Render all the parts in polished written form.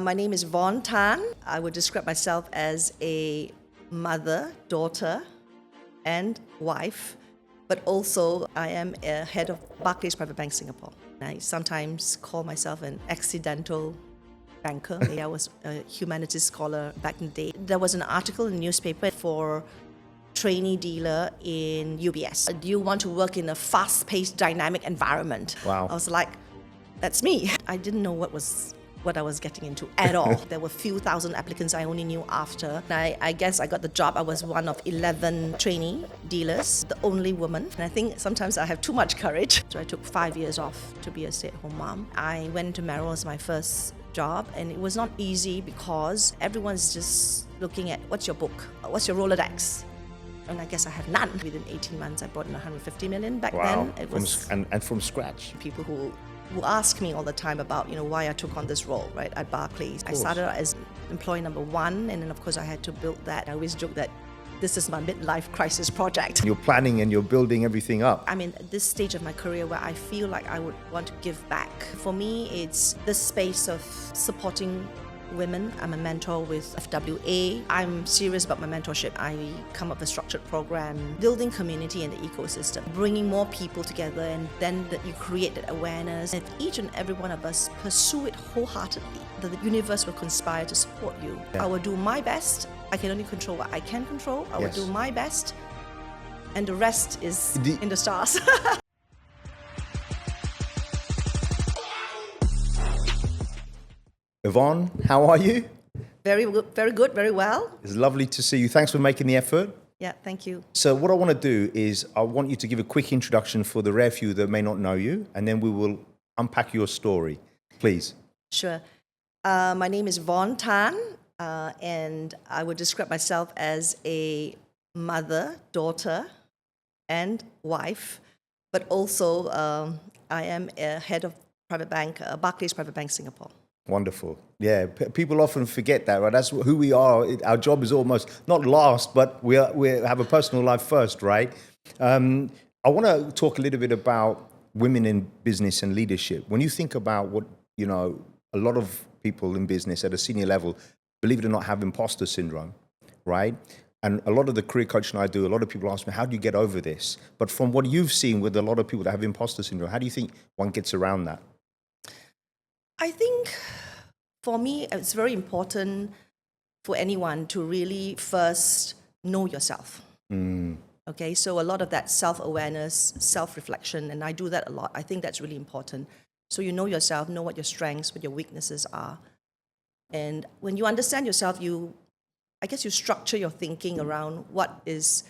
My name is Evonne Tan. I would describe myself as a mother, daughter, and wife, but also I am a head of Barclays Private Bank Singapore. I sometimes call myself an accidental banker. I was a humanities scholar back in the day. There was an article in the newspaper for trainee dealer in UBS. Do you want to work in a fast-paced, dynamic environment? Wow. I was like, that's me. I didn't know what I was getting into at all. There were few thousand applicants I only knew after. I guess I got the job. I was one of 11 trainee dealers, the only woman. And I think sometimes I have too much courage. So I took 5 years off to be a stay-at-home mom. I went to Merrill as my first job, and it was not easy because everyone's just looking at what's your book, what's your Rolodex. And I guess I have none. Within 18 months, I brought in 150 million back then. It was and from scratch. People who ask me all the time about, why I took on this role, right, at Barclays. I started as employee number one, and then of course I had to build that. I always joke that this is my midlife crisis project. You're planning and you're building everything up. I'm in this stage of my career where I feel like I would want to give back. For me, it's this space of supporting women. I'm a mentor with FWA. I'm serious about my mentorship. I come up with a structured program, building community in the ecosystem, bringing more people together, and then you create that awareness. If each and every one of us pursue it wholeheartedly, the universe will conspire to support you. Yeah. I will do my best. I can only control what I can control. I will do my best, and the rest is in the stars. Evonne, how are you? Very good, very well. It's lovely to see you. Thanks for making the effort. Yeah, thank you. So what I want to do is I want you to give a quick introduction for the rare few that may not know you, and then we will unpack your story. Please. Sure. My name is Evonne Tan, and I would describe myself as a mother, daughter, and wife, but also I am a head of Barclays Private Bank Singapore. Wonderful. Yeah, people often forget that, right? That's who we are. Our job is almost not last, but we have a personal life first, right? I want to talk a little bit about women in business and leadership. When you think about what, a lot of people in business at a senior level, believe it or not, have imposter syndrome, right? And a lot of the career coaching I do, a lot of people ask me, how do you get over this? But from what you've seen with a lot of people that have imposter syndrome, how do you think one gets around that? I think for me, it's very important for anyone to really first know yourself. Okay, so a lot of that self-awareness, self-reflection, and I do that a lot. I think that's really important. So you know yourself, know what your strengths, what your weaknesses are. And when you understand yourself, I guess you structure your thinking around what is,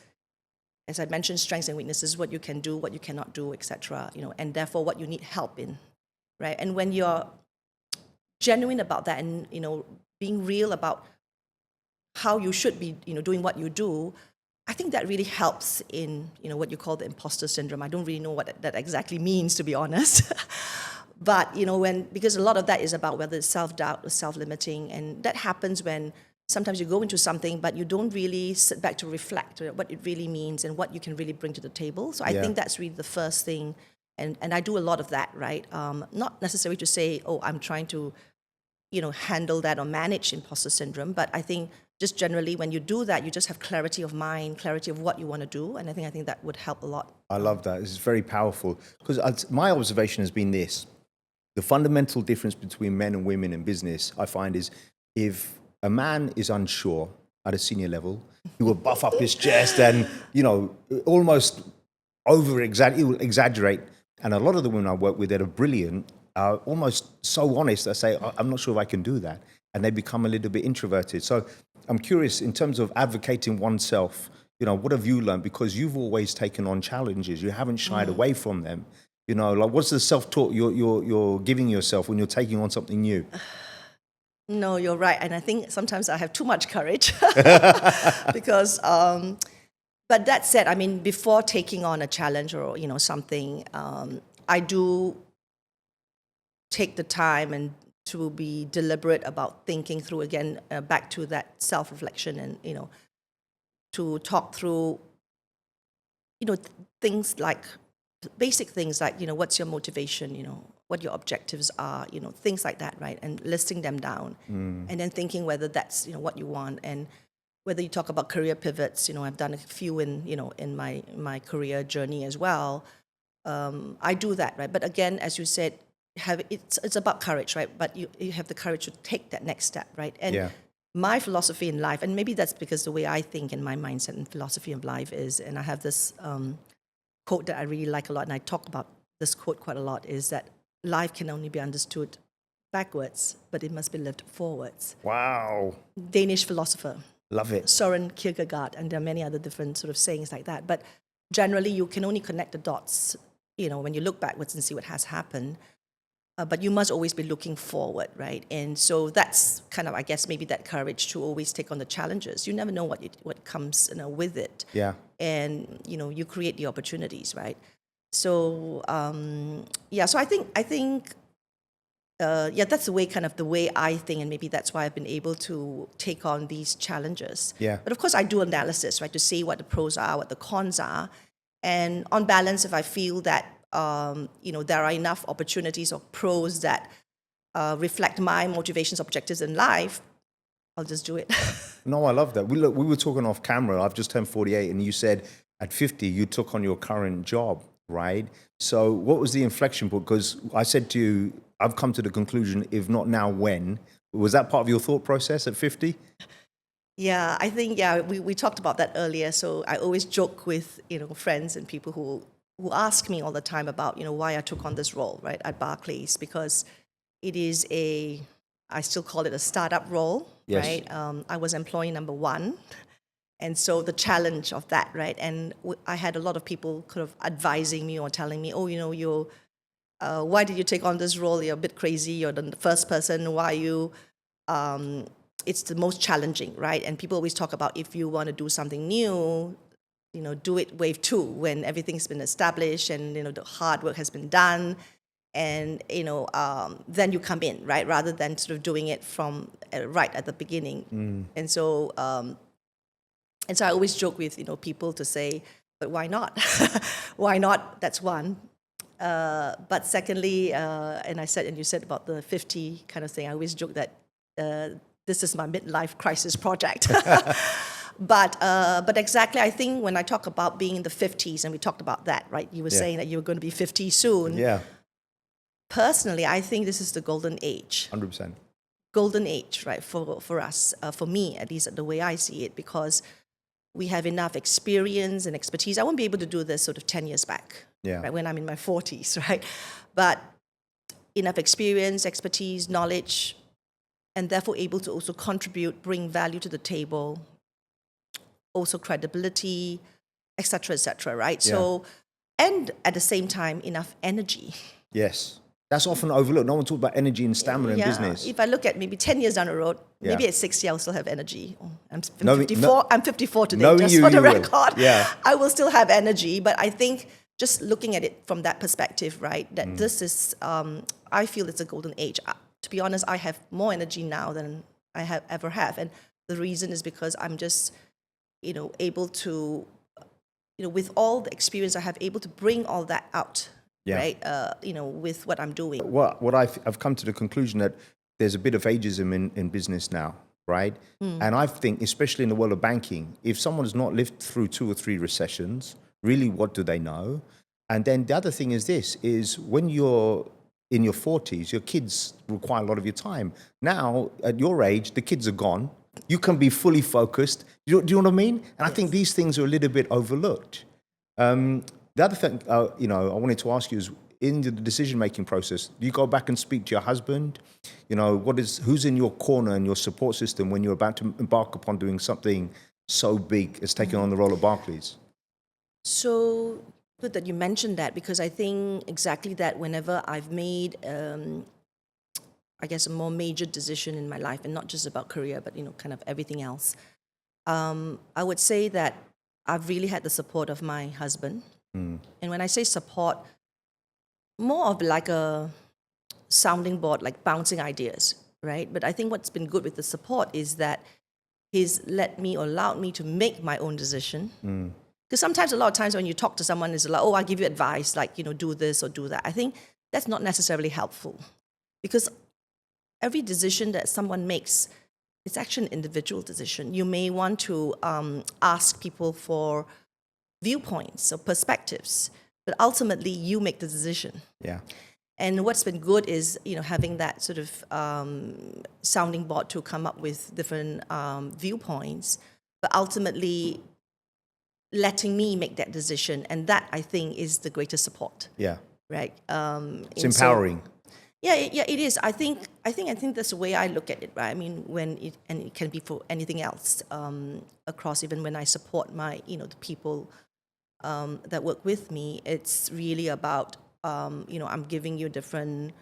as I mentioned, strengths and weaknesses, what you can do, what you cannot do, etc. And therefore what you need help in, right? And when you're genuine about that, and being real about how you should be doing what you do, I think that really helps in what you call the imposter syndrome. I don't really know what that exactly means, to be honest. But because a lot of that is about whether it's self-doubt or self-limiting, and that happens when sometimes you go into something but you don't really sit back to reflect what it really means and what you can really bring to the table. So I think that's really the first thing. And I do a lot of that, right? Not necessarily to say, I'm trying to, handle that or manage imposter syndrome, but I think just generally when you do that, you just have clarity of mind, clarity of what you want to do, and I think that would help a lot. I love that. This is very powerful, because my observation has been this: the fundamental difference between men and women in business, I find, is if a man is unsure at a senior level, he will buff up his chest and almost exaggerate. And a lot of the women I work with that are brilliant are almost so honest. I say, I'm not sure if I can do that. And they become a little bit introverted. So I'm curious, in terms of advocating oneself, what have you learned? Because you've always taken on challenges. You haven't shied away from them. What's the self-talk you're giving yourself when you're taking on something new? No, you're right. And I think sometimes I have too much courage because... But that said, before taking on a challenge or something, I do take the time and to be deliberate about thinking through again, back to that self-reflection, and to talk through things like basic things like what's your motivation, what your objectives are, things like that, right? And listing them down, and then thinking whether that's what you want, and whether you talk about career pivots. I've done a few in my career journey as well. I do that, right? But again, as you said, it's about courage, right? But you have the courage to take that next step, right? And my philosophy in life, and maybe that's because the way I think and my mindset and philosophy of life is, and I have this quote that I really like a lot, and I talk about this quote quite a lot, is that life can only be understood backwards, but it must be lived forwards. Wow. Danish philosopher. Love it. Søren Kierkegaard, and there are many other different sort of sayings like that. But generally, you can only connect the dots, when you look backwards and see what has happened. But you must always be looking forward, right? And so that's kind of, I guess, maybe that courage to always take on the challenges. You never know what comes with it. Yeah. And you create the opportunities, right? So So I think that's the way I think, and maybe that's why I've been able to take on these challenges. Yeah. But of course, I do analysis, right, to see what the pros are, what the cons are, and on balance, if I feel that there are enough opportunities or pros that reflect my motivations, objectives in life, I'll just do it. No, I love that. We were talking off camera. I've just turned 48, and you said at 50 you took on your current job, right? So what was the inflection point? Because I said to you, I've come to the conclusion, if not now, when? Was that part of your thought process at 50? Yeah, I think, we talked about that earlier. So I always joke with, friends and people who ask me all the time about, why I took on this role, right, at Barclays, because it is I still call it a startup role, yes. Right? I was employee number one. And so the challenge of that, right? And I had a lot of people kind of advising me or telling me, you're, why did you take on this role? You're a bit crazy. You're the first person. Why you? It's the most challenging, right? And people always talk about, if you want to do something new, do it wave two, when everything's been established and, the hard work has been done. And, then you come in, right? Rather than sort of doing it from right at the beginning. And so I always joke with, people to say, but why not? Why not? That's one. But secondly, and you said about the 50 kind of thing, I always joke that this is my midlife crisis project. But exactly, I think when I talk about being in the 50s, and we talked about that, right? You were saying that you were going to be 50 soon. Yeah. Personally, I think this is the golden age. 100%. Golden age, right, for us, for me, at least the way I see it, because we have enough experience and expertise. I won't be able to do this sort of 10 years back, right, when I'm in my 40s, right? But enough experience, expertise, knowledge, and therefore able to also contribute, bring value to the table, also credibility, et cetera, right? Yeah. So, and at the same time, enough energy. Yes. That's often overlooked. No one talks about energy and stamina in business. If I look at maybe 10 years down the road, maybe at 60, I'll still have energy. I'm 54. I'm 54 today, just for the record. Yeah. I will still have energy, but I think just looking at it from that perspective, right, that this is, I feel it's a golden age. To be honest, I have more energy now than I have ever have. And the reason is because I'm just, able to, with all the experience I have, able to bring all that out. Yeah. Right, with what I'm doing. What I've come to the conclusion that there's a bit of ageism in business now, right? And I think, especially in the world of banking, if someone's not lived through 2 or 3 recessions, really, what do they know? And then the other thing is this, is when you're in your 40s, your kids require a lot of your time. Now, at your age, the kids are gone. You can be fully focused. Do you know what I mean? And I think these things are a little bit overlooked. The other thing, I wanted to ask you is, in the decision-making process, do you go back and speak to your husband? Who's in your corner and your support system when you're about to embark upon doing something so big as taking on the role of Barclays? So good that you mentioned that, because I think exactly that whenever I've made, I guess, a more major decision in my life, and not just about career, but, kind of everything else, I would say that I've really had the support of my husband. And when I say support, more of like a sounding board, like bouncing ideas, right? But I think what's been good with the support is that he's allowed me to make my own decision. Because sometimes, a lot of times when you talk to someone, it's like, I give you advice, like, do this or do that. I think that's not necessarily helpful, because every decision that someone makes, it's actually an individual decision. You may want to ask people for viewpoints or perspectives, but ultimately you make the decision. Yeah. And what's been good is, having that sort of sounding board to come up with different viewpoints, but ultimately letting me make that decision. And that, I think, is the greatest support. Yeah. Right? It's empowering. Yeah, it is. I think that's the way I look at it, right? I mean, and it can be for anything else across. Even when I support my, the people that work with me, it's really about, I'm giving you different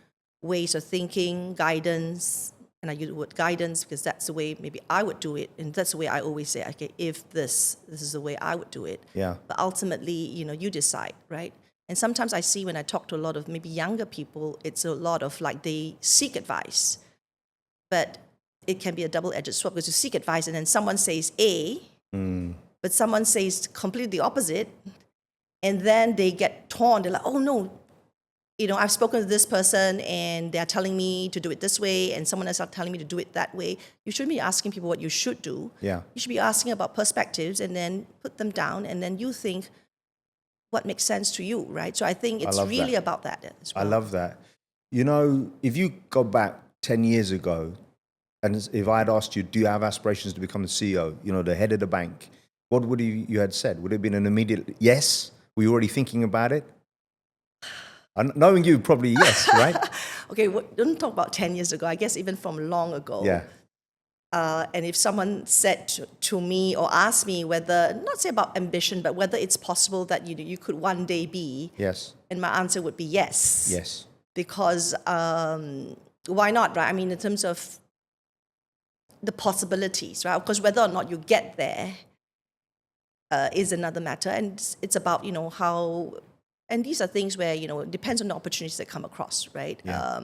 ways of thinking, guidance, and I use the word guidance because that's the way maybe I would do it, and that's the way I always say, okay, if this is the way I would do it. Yeah. But ultimately, you decide, right? And sometimes I see when I talk to a lot of maybe younger people, it's a lot of like they seek advice, but it can be a double-edged sword because you seek advice and then someone says A, but someone says completely the opposite, and then they get torn. They're like, oh no, I've spoken to this person and they're telling me to do it this way, and someone else is telling me to do it that way. You shouldn't be asking people what you should do. Yeah. You should be asking about perspectives and then put them down, and then you think what makes sense to you, right? So I think it's really about that as well. I love that. If you go back 10 years ago, and if I had asked you, do you have aspirations to become the CEO, the head of the bank, what would you had said? Would it have been an immediate yes? Were you already thinking about it? Knowing you, probably yes, right? Okay, don't talk about 10 years ago. I guess even from long ago. Yeah. And if someone said to me or asked me whether, not say about ambition, but whether it's possible that you could one day be, yes, and my answer would be yes. Yes. Because why not, right? I mean, in terms of the possibilities, right? Of course, whether or not you get there is another matter, and it's about how. And these are things where it depends on the opportunities that come across, right? Yeah.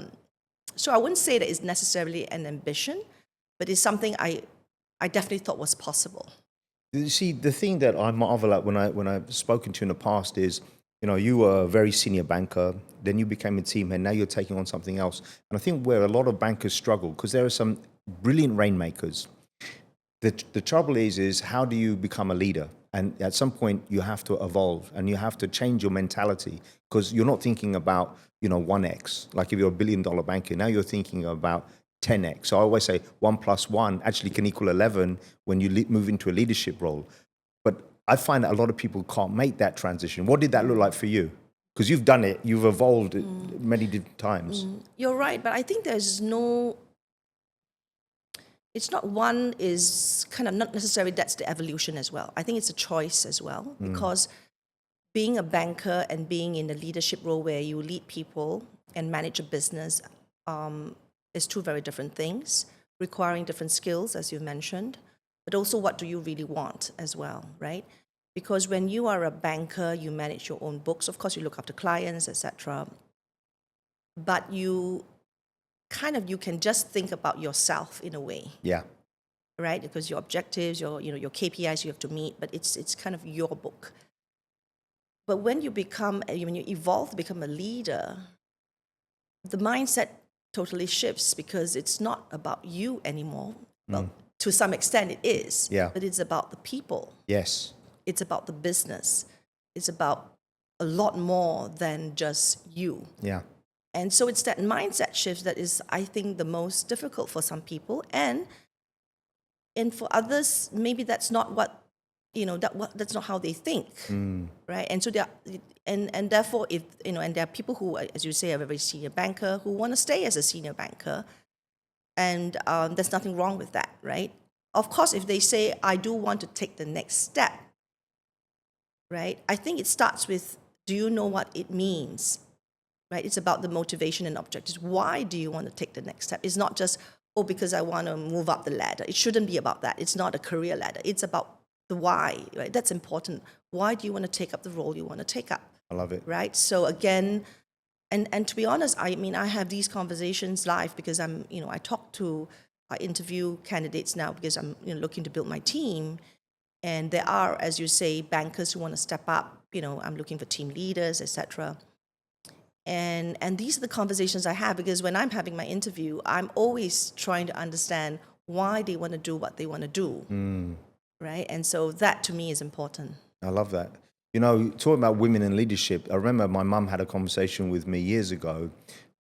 So I wouldn't say that it's necessarily an ambition, but it's something I definitely thought was possible. You see, the thing that I marvel at when I've spoken to you in the past is, you were a very senior banker, then you became a team head, now you're taking on something else. And I think where a lot of bankers struggle, because there are some brilliant rainmakers, the trouble is how do you become a leader? And at some point you have to evolve and you have to change your mentality, because you're not thinking about, 1x. Like if you're $1 billion banker, now you're thinking about 10x. So I always say 1 + 1 actually can equal 11 when you move into a leadership role. But I find that a lot of people can't make that transition. What did that look like for you? Because you've done it, you've evolved many different times. You're right, but I think it's not one is kind of not necessarily that's the evolution as well. I think it's a choice as well, because being a banker and being in a leadership role where you lead people and manage a business is two very different things, requiring different skills, as you mentioned, but also what do you really want as well, right? Because when you are a banker, you manage your own books. Of course, you look after clients, etc. But you can just think about yourself in a way. Yeah. Right? Because your objectives, your KPIs you have to meet, but it's kind of your book. But when you evolve to become a leader, the mindset totally shifts, because it's not about you anymore. Well, to some extent it is. Yeah. But it's about the people. Yes. It's about the business. It's about a lot more than just you. Yeah. And so it's that mindset shift that is, I think, the most difficult for some people, and for others, maybe that's not what that's not how they think, right? And so and therefore, if and there are people who, as you say, are a very senior banker who want to stay as a senior banker, and there's nothing wrong with that, right? Of course, if they say, I do want to take the next step, right? I think it starts with, do you know what it means? Right? It's about the motivation and objectives. Why do you want to take the next step? It's not just, because I want to move up the ladder. It shouldn't be about that. It's not a career ladder. It's about the why, right? That's important. Why do you want to take up the role you want to take up? I love it. Right? So again, and to be honest, I have these conversations live because I interview candidates now because I'm looking to build my team. And there are, as you say, bankers who want to step up. I'm looking for team leaders, etc. And these are the conversations I have, because when I'm having my interview, I'm always trying to understand why they want to do what they want to do, right? And so that to me is important. I love that. You know, talking about women in leadership, I remember my mum had a conversation with me years ago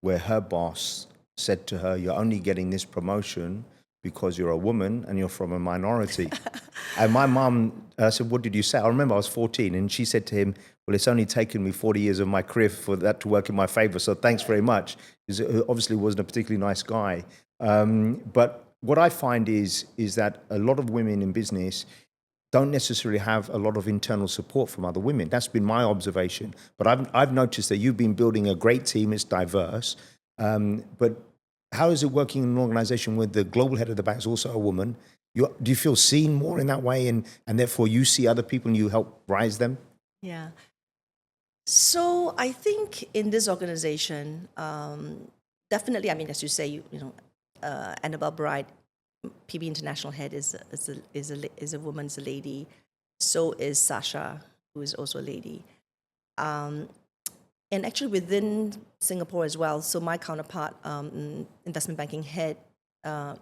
where her boss said to her, "You're only getting this promotion because you're a woman and you're from a minority." And my mum said, "What did you say?" I remember I was 14, and she said to him, "Well, it's only taken me 40 years of my career for that to work in my favor, so thanks very much." He obviously wasn't a particularly nice guy. But what I find is that a lot of women in business don't necessarily have a lot of internal support from other women. That's been my observation. But I've noticed that you've been building a great team. It's diverse. But how is it working in an organization where the global head of the bank is also a woman? Do you feel seen more in that way, and therefore you see other people and you help rise them? Yeah. So I think in this organization, definitely, I mean, as you say, Annabelle Bright, PB International head, is a woman, is a lady. So is Sasha, who is also a lady. And actually within Singapore as well, so my counterpart, investment banking head,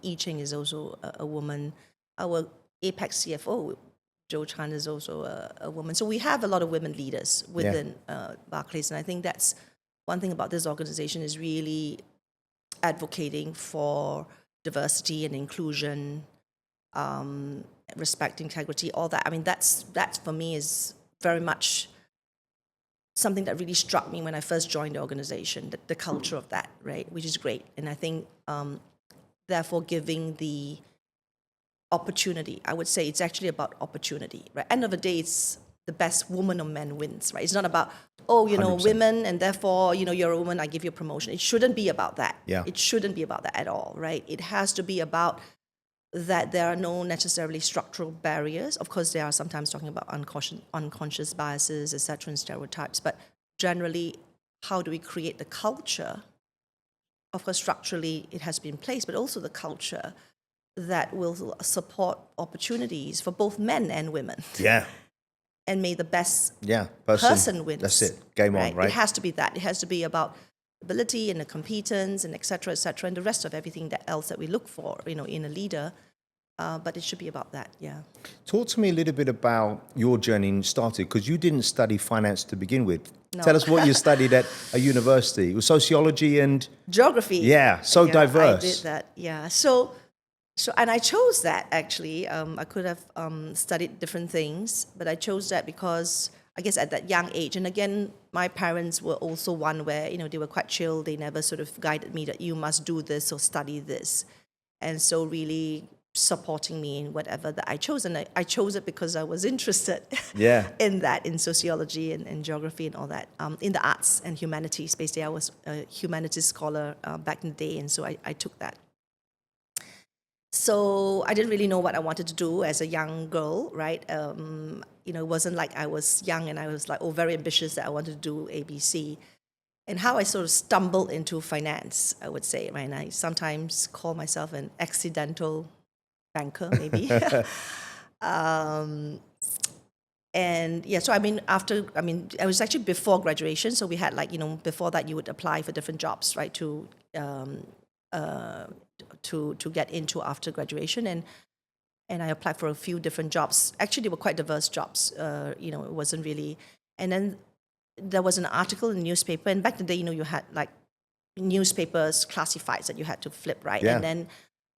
Yi Ching, is also a woman. Our APAC CFO, Jo Chan, is also a woman. So we have a lot of women leaders within Barclays, and I think that's one thing about this organization, is really advocating for diversity and inclusion, respect, integrity, all that. I mean, that for me is very much something that really struck me when I first joined the organization, the culture of that, right, which is great. And I think, therefore, giving the opportunity, I would say it's actually about opportunity, right? End of the day, it's the best woman or man wins, right? It's not about, 100%. Women, and therefore, you're a woman, I give you a promotion. It shouldn't be about that. Yeah. It shouldn't be about that at all, right? It has to be about that there are no necessarily structural barriers. Of course, there are sometimes talking about unconscious biases, etc., and stereotypes, but generally, how do we create the culture? Of course, structurally, it has been in place, but also the culture that will support opportunities for both men and women. Yeah. And may the best person wins. That's it. Game on, right? It has to be that. It has to be about ability and the competence and et cetera, and the rest of everything else that we look for, in a leader. But it should be about that, yeah. Talk to me a little bit about your journey started, because you didn't study finance to begin with. No. Tell us what you studied at a university. It was sociology and... Geography. Yeah, so diverse. I did that, yeah. So, and I chose that, actually. I could have studied different things, but I chose that because, I guess, at that young age, and again, my parents were also one where, they were quite chill. They never sort of guided me that you must do this or study this. And so really supporting me in whatever that I chose. And I chose it because I was interested in that, in sociology and geography and all that, in the arts and humanities. Basically, I was a humanities scholar back in the day, and so I took that. So I didn't really know what I wanted to do as a young girl, right? It wasn't like I was young and I was like, very ambitious that I wanted to do ABC. And how I sort of stumbled into finance, I would say, right? And I sometimes call myself an accidental banker, maybe. And yeah, so I was actually before graduation. So we had before that you would apply for different jobs, right? To get into after graduation, and I applied for a few different jobs. Actually, they were quite diverse jobs. It wasn't really. And then there was an article in the newspaper, and back in the day, you had like newspapers, classifieds that you had to flip, right? Yeah. And then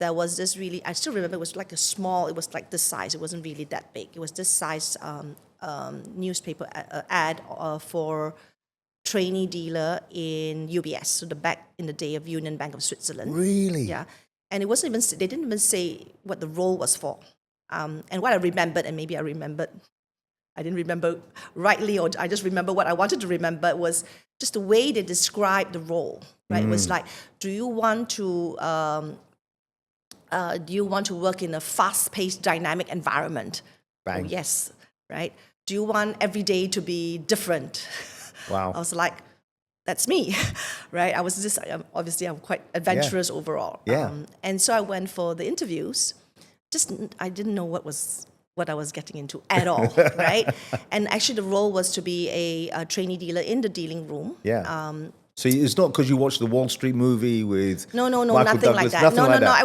there was this really, I still remember, it was like it was like this size. It wasn't really that big. It was this size newspaper ad for trainee dealer in UBS, so back in the day of Union Bank of Switzerland. Really? Yeah. And it wasn't even, they didn't even say what the role was for. And what I remembered, and maybe I didn't remember rightly, or I just remember what I wanted to remember, was just the way they described the role, right? It was like, do you want to work in a fast-paced, dynamic environment? Bang. Oh, yes, right? Do you want every day to be different? Wow. I was like, that's me, right? I was just, obviously, I'm quite adventurous overall. Yeah. And so I went for the interviews. I didn't know what I was getting into at all, right? And actually, the role was to be a trainee dealer in the dealing room. Yeah. So it's not because you watched the Wall Street movie with No, Michael nothing Douglas, like that. nothing like that.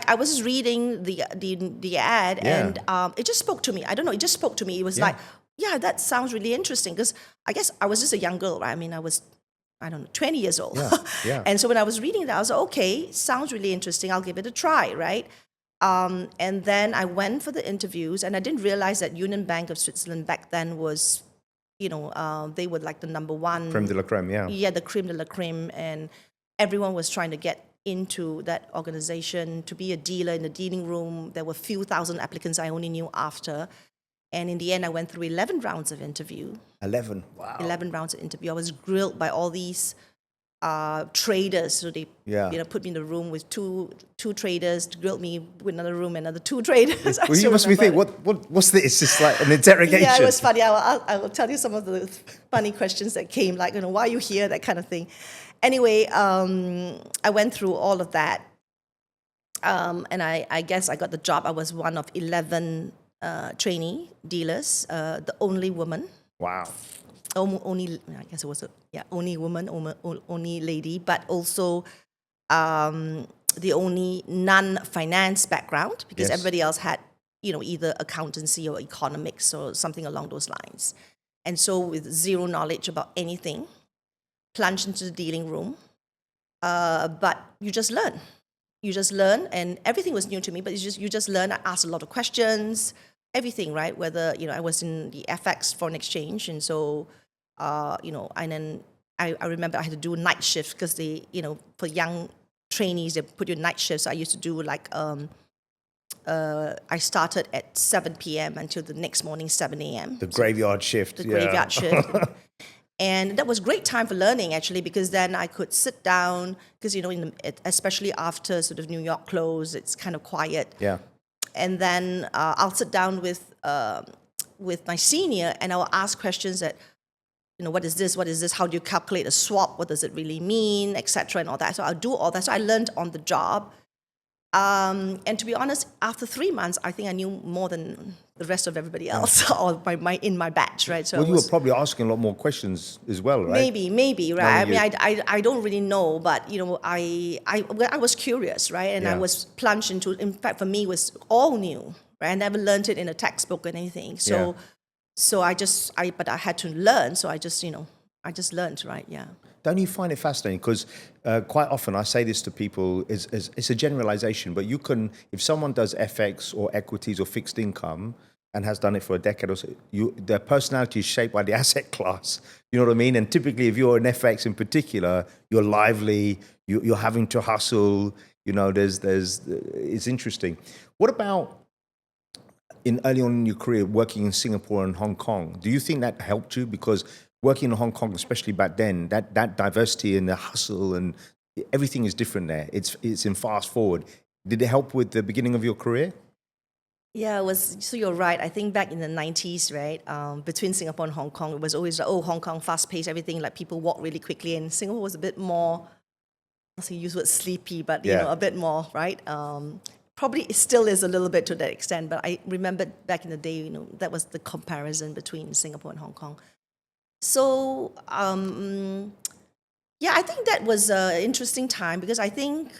I was just reading the ad, and it just spoke to me. I don't know, it just spoke to me. It was like, yeah, that sounds really interesting, because I guess I was just a young girl, right? I mean, I don't know, 20 years old. Yeah. And so when I was reading that, I was like, okay, sounds really interesting. I'll give it a try, right? And then I went for the interviews, and I didn't realize that Union Bank of Switzerland back then was, they were like the number one. Creme de la creme, yeah. Yeah, the creme de la creme, and everyone was trying to get into that organization to be a dealer in the dealing room. There were a few thousand applicants I only knew after. And in the end, I went through 11 rounds of interview. 11, wow. 11 rounds of interview. I was grilled by all these traders. So they put me in the room with two traders, grilled me with another room, another two traders. Well, you must be thinking, what's this? It's like an interrogation. Yeah, it was funny. I will tell you some of the funny questions that came, like, why are you here, that kind of thing. Anyway, I went through all of that. And I guess I got the job. I was one of 11 trainee dealers, the only woman. Wow. Only, I guess it was only woman, only lady, but also the only non-finance background, because everybody else had, either accountancy or economics or something along those lines. And so with zero knowledge about anything, plunged into the dealing room, but you just learn. You just learn, and everything was new to me, but you just learn. I asked a lot of questions, everything, right? Whether, I was in the FX, foreign exchange, and so, and then I remember I had to do night shifts, because they, for young trainees, they put you in night shifts. So I used to do like, I started at 7 p.m. until the next morning, 7 a.m. The graveyard shift. The graveyard shift. And that was great time for learning, actually, because then I could sit down, because, especially after sort of New York closed, it's kind of quiet. Yeah. And then I'll sit down with my senior, and I'll ask questions that, what is this? What is this? How do you calculate a swap? What does it really mean? Etc. and all that. So I'll do all that. So I learned on the job. And to be honest, after 3 months, I think I knew more than the rest of everybody else, or in my batch, right? So you were probably asking a lot more questions as well, right? Maybe, right? I mean, I don't really know, but I was curious, right? And I was plunged into. In fact, for me, it was all new, right? I never learned it in a textbook or anything. So, but I had to learn. So I just learned, right? Yeah. Don't you find it fascinating? Because quite often I say this to people, it's a generalization, but you can, if someone does FX or equities or fixed income and has done it for a decade or so, their personality is shaped by the asset class. You know what I mean? And typically, if you're in FX in particular, you're lively, you're having to hustle, it's interesting. What about early on in your career, working in Singapore and Hong Kong? Do you think that helped you? Because working in Hong Kong, especially back then, that diversity and the hustle and everything is different there. It's in fast forward. Did it help with the beginning of your career? Yeah, it was. So you're right. I think back in the 90s, right, between Singapore and Hong Kong, it was always like, Hong Kong, fast-paced, everything, like people walk really quickly. And Singapore was a bit more, I'll say use the word sleepy, but, a bit more, right? Probably it still is a little bit to that extent, but I remember back in the day, that was the comparison between Singapore and Hong Kong. So, I think that was an interesting time, because I think,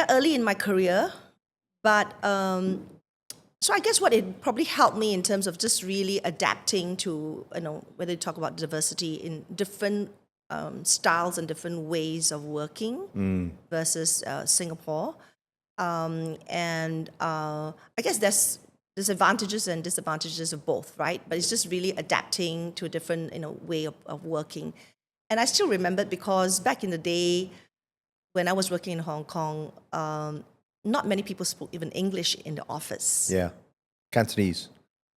early in my career, but so I guess what it probably helped me in terms of just really adapting to, whether you talk about diversity in different styles and different ways of working versus Singapore. And I guess there's advantages and disadvantages of both, right? But it's just really adapting to a different, way of working. And I still remember, because back in the day, when I was working in Hong Kong, not many people spoke even English in the office. Yeah, Cantonese.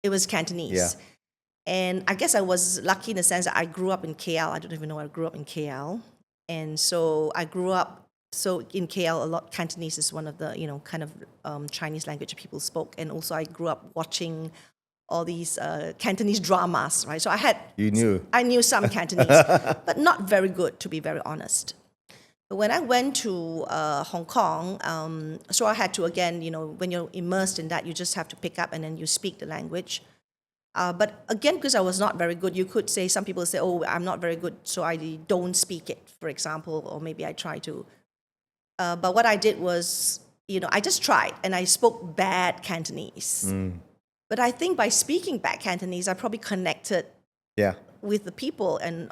It was Cantonese. Yeah. And I guess I was lucky in the sense that I grew up in KL. I don't even know I grew up in KL. And so I grew up, in KL, a lot Cantonese is one of the, kind of Chinese language people spoke. And also I grew up watching all these Cantonese dramas, right? So I knew some Cantonese, but not very good, to be very honest. But when I went to Hong Kong, so I had to, again, when you're immersed in that, you just have to pick up and then you speak the language. But again, because I was not very good, you could say, some people say, oh, I'm not very good, so I don't speak it, for example, or maybe I try to. But what I did was, I just tried, and I spoke bad Cantonese. But I think by speaking bad Cantonese, I probably connected Yeah. with the people, and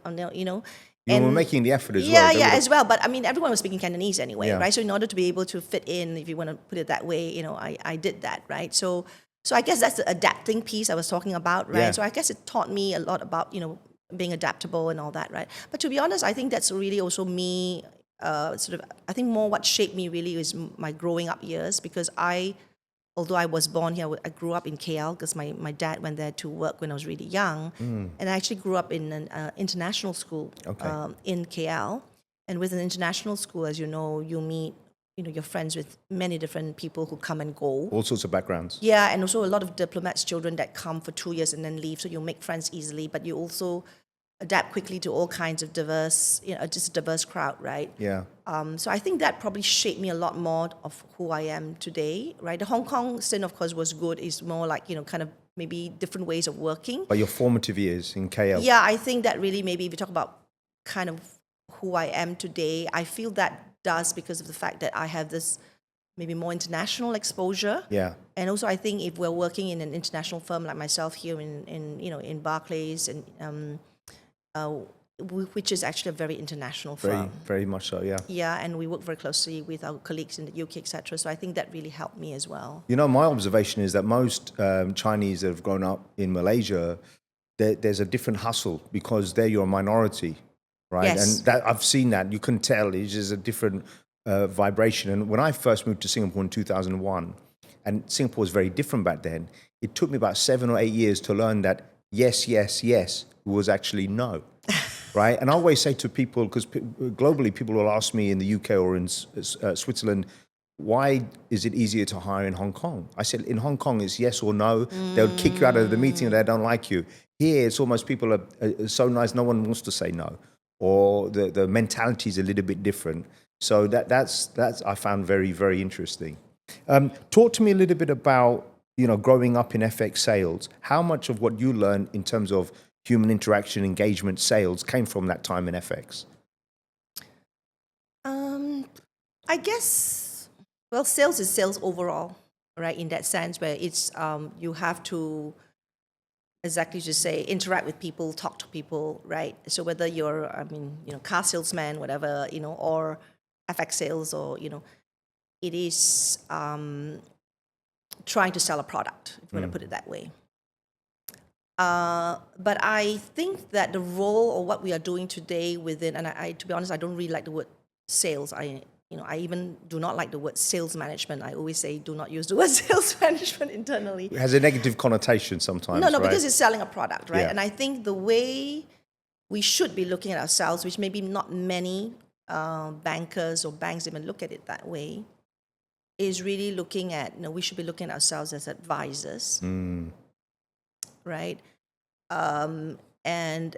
You and were making the effort as well. yeah, They yeah, would've- as well. But I mean, everyone was speaking Cantonese anyway, Yeah. right? So in order to be able to fit in, if you want to put it that way, I did that, right? So I guess that's the adapting piece I was talking about, right? Yeah. So I guess it taught me a lot about being adaptable and all that, right? But to be honest, I think that's really also me. I think more what shaped me really is my growing up years, because although I was born here, I grew up in KL because my dad went there to work when I was really young. And I actually grew up in an international school in KL. And with an international school, as you know, you meet, you're friends with many different people who come and go. All sorts of backgrounds. Yeah, and also a lot of diplomats' children that come for 2 years and then leave, so you make friends easily, but you also adapt quickly to all kinds of diverse, just a diverse crowd, right? Yeah. So I think that probably shaped me a lot more of who I am today, right? The Hong Kong stint, of course, was good. It's more like, kind of maybe different ways of working. But your formative years in KL. Yeah, I think that really maybe if you talk about kind of who I am today, I feel that does because of the fact that I have this maybe more international exposure. Yeah. And also I think if we're working in an international firm like myself here in Barclays and which is actually a very international firm. Very much so, yeah. Yeah, and we work very closely with our colleagues in the UK, etc. So I think that really helped me as well. My observation is that most Chinese that have grown up in Malaysia, there's a different hustle because you're a minority, right? Yes. And that I've seen that. You can tell it's just a different vibration. And when I first moved to Singapore in 2001, and Singapore was very different back then, it took me about 7 or 8 years to learn that yes, yes, yes was actually no. Right? And I always say to people, because globally people will ask me in the UK or in Switzerland, why is it easier to hire in Hong Kong? I said, in Hong Kong, it's yes or no. They'll kick you out of the meeting if they don't like you. Here, it's almost people are so nice, no one wants to say no. Or the mentality is a little bit different. So that's I found very, very interesting. Talk to me a little bit about, growing up in FX sales. How much of what you learned in terms of human interaction, engagement, sales came from that time in FX? I guess, well, sales is sales overall, right? In that sense, where it's you have to exactly just say interact with people, talk to people, right? So whether you're, car salesman, whatever, or FX sales, or it is trying to sell a product, if you want to put it that way. But I think that the role or what we are doing today within, and I to be honest, I don't really like the word sales. I even do not like the word sales management. I always say do not use the word sales management internally. It has a negative connotation sometimes. No, right? because it's selling a product, right? Yeah. And I think the way we should be looking at ourselves, which maybe not many bankers or banks even look at it that way, is really looking at, we should be looking at ourselves as advisors. Right? And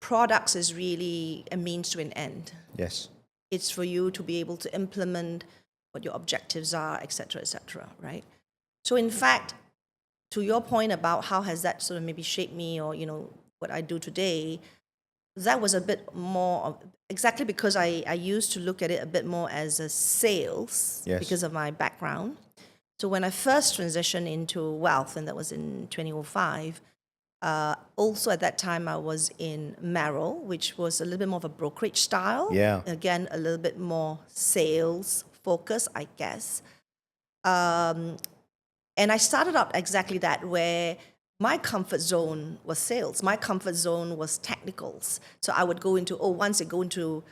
products is really a means to an end. Yes. It's for you to be able to implement what your objectives are, et cetera, right? So in fact, to your point about how has that sort of maybe shaped me or, what I do today, that was a bit more of, exactly because I used to look at it a bit more as a sales because of my background. So when I first transitioned into wealth, and that was in 2005, also at that time I was in Merrill, which was a little bit more of a brokerage style. Yeah. Again, a little bit more sales focused, I guess. And I started out exactly that, where my comfort zone was sales. My comfort zone was technicals. So I would go into, once I go into,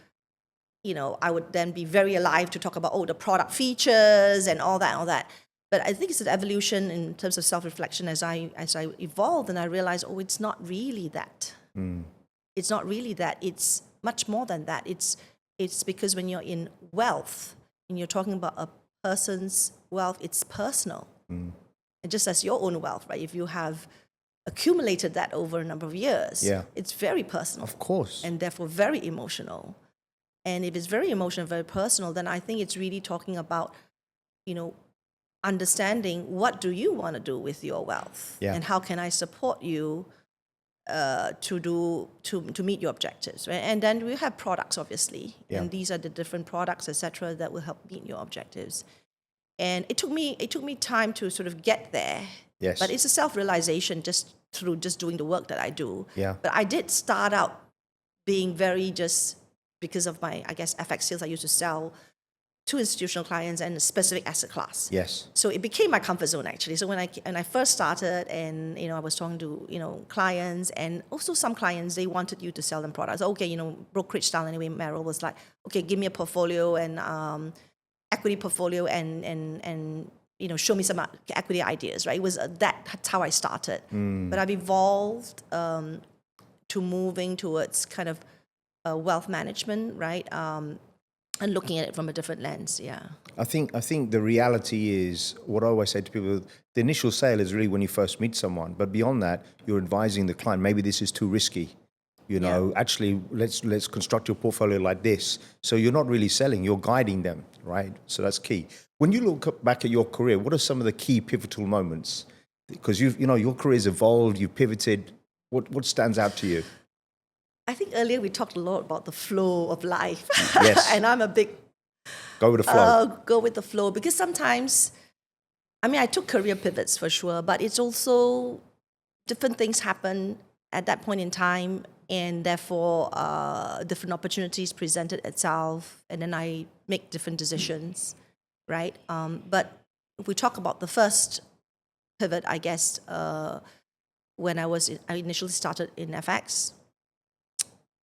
I would then be very alive to talk about, the product features and all that. But I think it's an evolution in terms of self-reflection as I evolved, and I realized, it's not really that. It's not really that. It's much more than that. It's because when you're in wealth and you're talking about a person's wealth, it's personal. And just as your own wealth, right? If you have accumulated that over a number of years, it's very personal. Of course. And therefore very emotional. And if it's very emotional, very personal, then I think it's really talking about, understanding what do you want to do with your wealth, Yeah. and how can I support you to meet your objectives, right? And then we have products, obviously, Yeah. and these are the different products, etc., that will help meet your objectives. And it took me time to sort of get there. Yes. But it's a self-realization just through just doing the work that I do. Yeah. But I did start out being very just because of my, I guess, FX sales. I used to sell to institutional clients and a specific asset class. Yes. So it became my comfort zone, actually. So when I first started, and I was talking to clients, and also some clients, they wanted you to sell them products. Okay, brokerage style anyway. Merrill was like, okay, give me a portfolio and equity portfolio and show me some equity ideas. Right? It was that's how I started. But I've evolved to moving towards kind of wealth management, right? And looking at it from a different lens, yeah. I think the reality is what I always say to people: the initial sale is really when you first meet someone, but beyond that, you're advising the client. Maybe this is too risky. Actually, let's construct your portfolio like this. So you're not really selling; you're guiding them, right? So that's key. When you look back at your career, what are some of the key pivotal moments? Because your career's evolved, you've pivoted. What stands out to you? I think earlier we talked a lot about the flow of life. Yes. And I'm a big Go with the flow. go with the flow, because sometimes, I took career pivots for sure, but it's also different things happen at that point in time, and therefore different opportunities presented itself, and then I make different decisions, right? But if we talk about the first pivot, I guess, when I initially started in FX,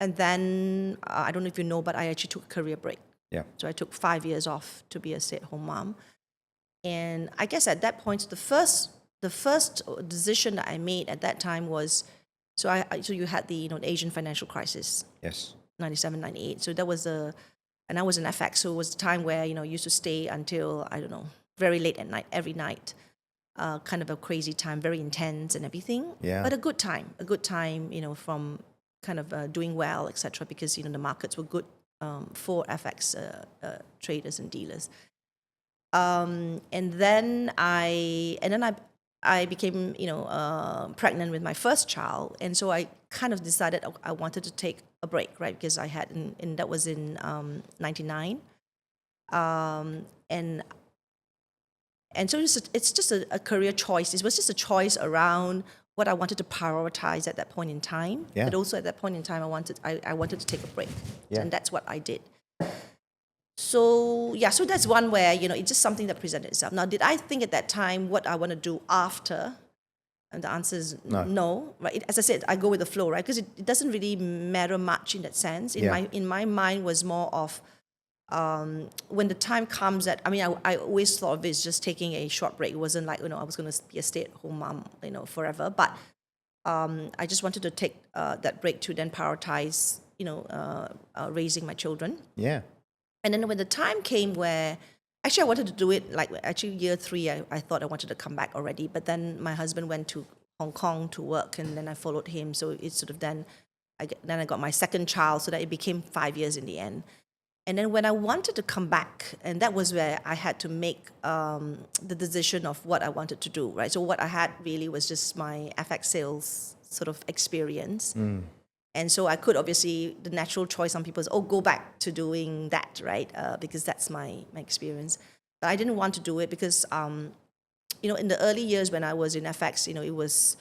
and then I don't know if you know, but I actually took a career break. Yeah. So I took 5 years off to be a stay-at-home mom. And I guess at that point, the first decision that I made at that time was, so you had the Asian financial crisis. Yes. 97, 98. So that was and I was in FX, so it was the time where you used to stay until, I don't know, very late at night, every night. Kind of a crazy time, very intense and everything. Yeah. But a good time, from kind of doing well, etc. Because the markets were good for FX traders and dealers. And then I became pregnant with my first child, and so I kind of decided I wanted to take a break, right? Because I had, and that was in 99, and so it's just a career choice. It was just a choice around what I wanted to prioritize at that point in time. Yeah. But also at that point in time, I wanted to take a break. Yeah. And that's what I did. So that's one where, it's just something that presented itself. Now, did I think at that time what I want to do after? And the answer is no, right? As I said, I go with the flow, right? Because it doesn't really matter much in that sense. In my mind was more of, when the time comes that, I always thought of it as just taking a short break. It wasn't like, I was going to be a stay-at-home mom, forever. But I just wanted to take that break to then prioritize, raising my children. Yeah. And then when the time came where, actually I wanted to do it, year 3, I thought I wanted to come back already. But then my husband went to Hong Kong to work, and then I followed him. So it's sort of then I got my second child, so that it became 5 years in the end. And then when I wanted to come back, and that was where I had to make the decision of what I wanted to do, right? So what I had really was just my FX sales sort of experience. And so I could, obviously, the natural choice, some people is, go back to doing that, right? Because that's my experience. But I didn't want to do it because, in the early years when I was in FX, it was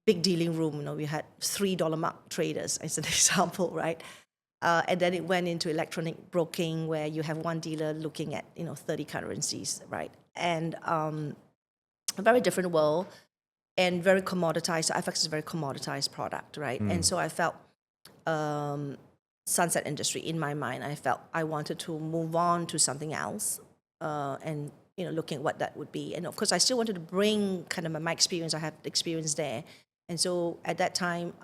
big dealing room. We had $3 mark traders as an example, right? And then it went into electronic broking, where you have one dealer looking at 30 currencies, right? And a very different world, and very commoditized. So FX is a very commoditized product, right? And so I felt sunset industry in my mind. I felt I wanted to move on to something else, and looking at what that would be. And of course, I still wanted to bring kind of my experience. I had experience there, and so at that time.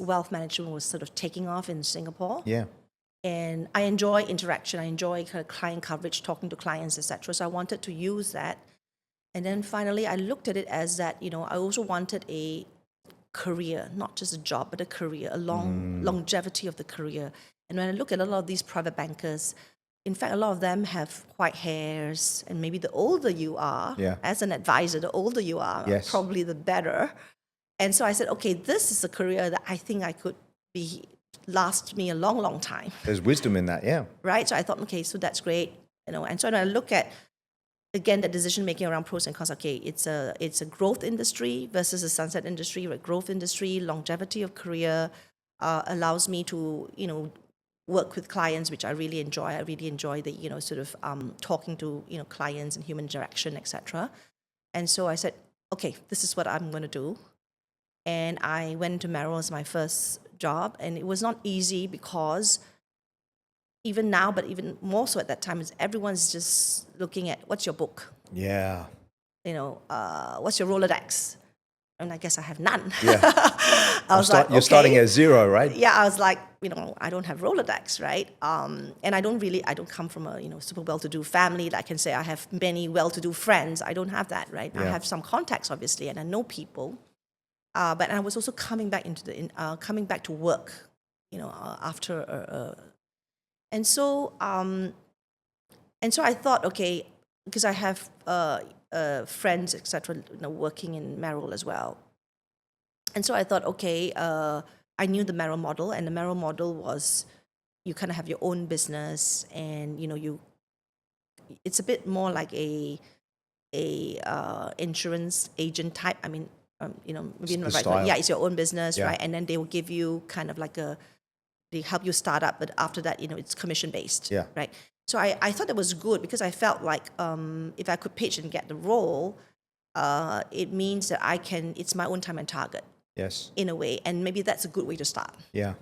Wealth management was sort of taking off in Singapore. Yeah. And I enjoy interaction. I enjoy kind of client coverage, talking to clients, etc. So I wanted to use that. And then finally, I looked at it as that, I also wanted a career, not just a job, but a career, a longevity of the career. And when I look at a lot of these private bankers, in fact, a lot of them have white hairs, and maybe the older you are, as an advisor, the older you are, probably the better. And so I said, okay, this is a career that I think I could last me a long, long time. There's wisdom in that, Right? So I thought, okay, so that's great, And so when I look at, again, the decision making around pros and cons, okay, it's a growth industry versus a sunset industry. A growth industry, longevity of career allows me to, work with clients, which I really enjoy. I really enjoy the, sort of talking to, clients and human interaction, etc. And so I said, okay, this is what I'm going to do. And I went to Merrill as my first job, and it was not easy because even now, but even more so at that time, is everyone's just looking at what's your book. Yeah. What's your Rolodex? And I guess I have none. Yeah. You're starting at zero, right? Yeah, I was like, I don't have Rolodex, right? And I don't come from a super well-to-do family that I can say I have many well-to-do friends. I don't have that, right? I have some contacts, obviously, and I know people. But I was also coming back to work, after. And so I thought, okay, because I have friends, etc., working in Merrill as well. And so I thought, okay, I knew the Merrill model, and the Merrill model was you kind of have your own business, and it's a bit more like a insurance agent type. I mean, maybe not right, but it's your own business, right? And then they will give you kind of like they help you start up, but after that, it's commission based, right? So I thought it was good because I felt like if I could pitch and get the role, it means that it's my own time and target. Yes. In a way, and maybe that's a good way to start. Yeah.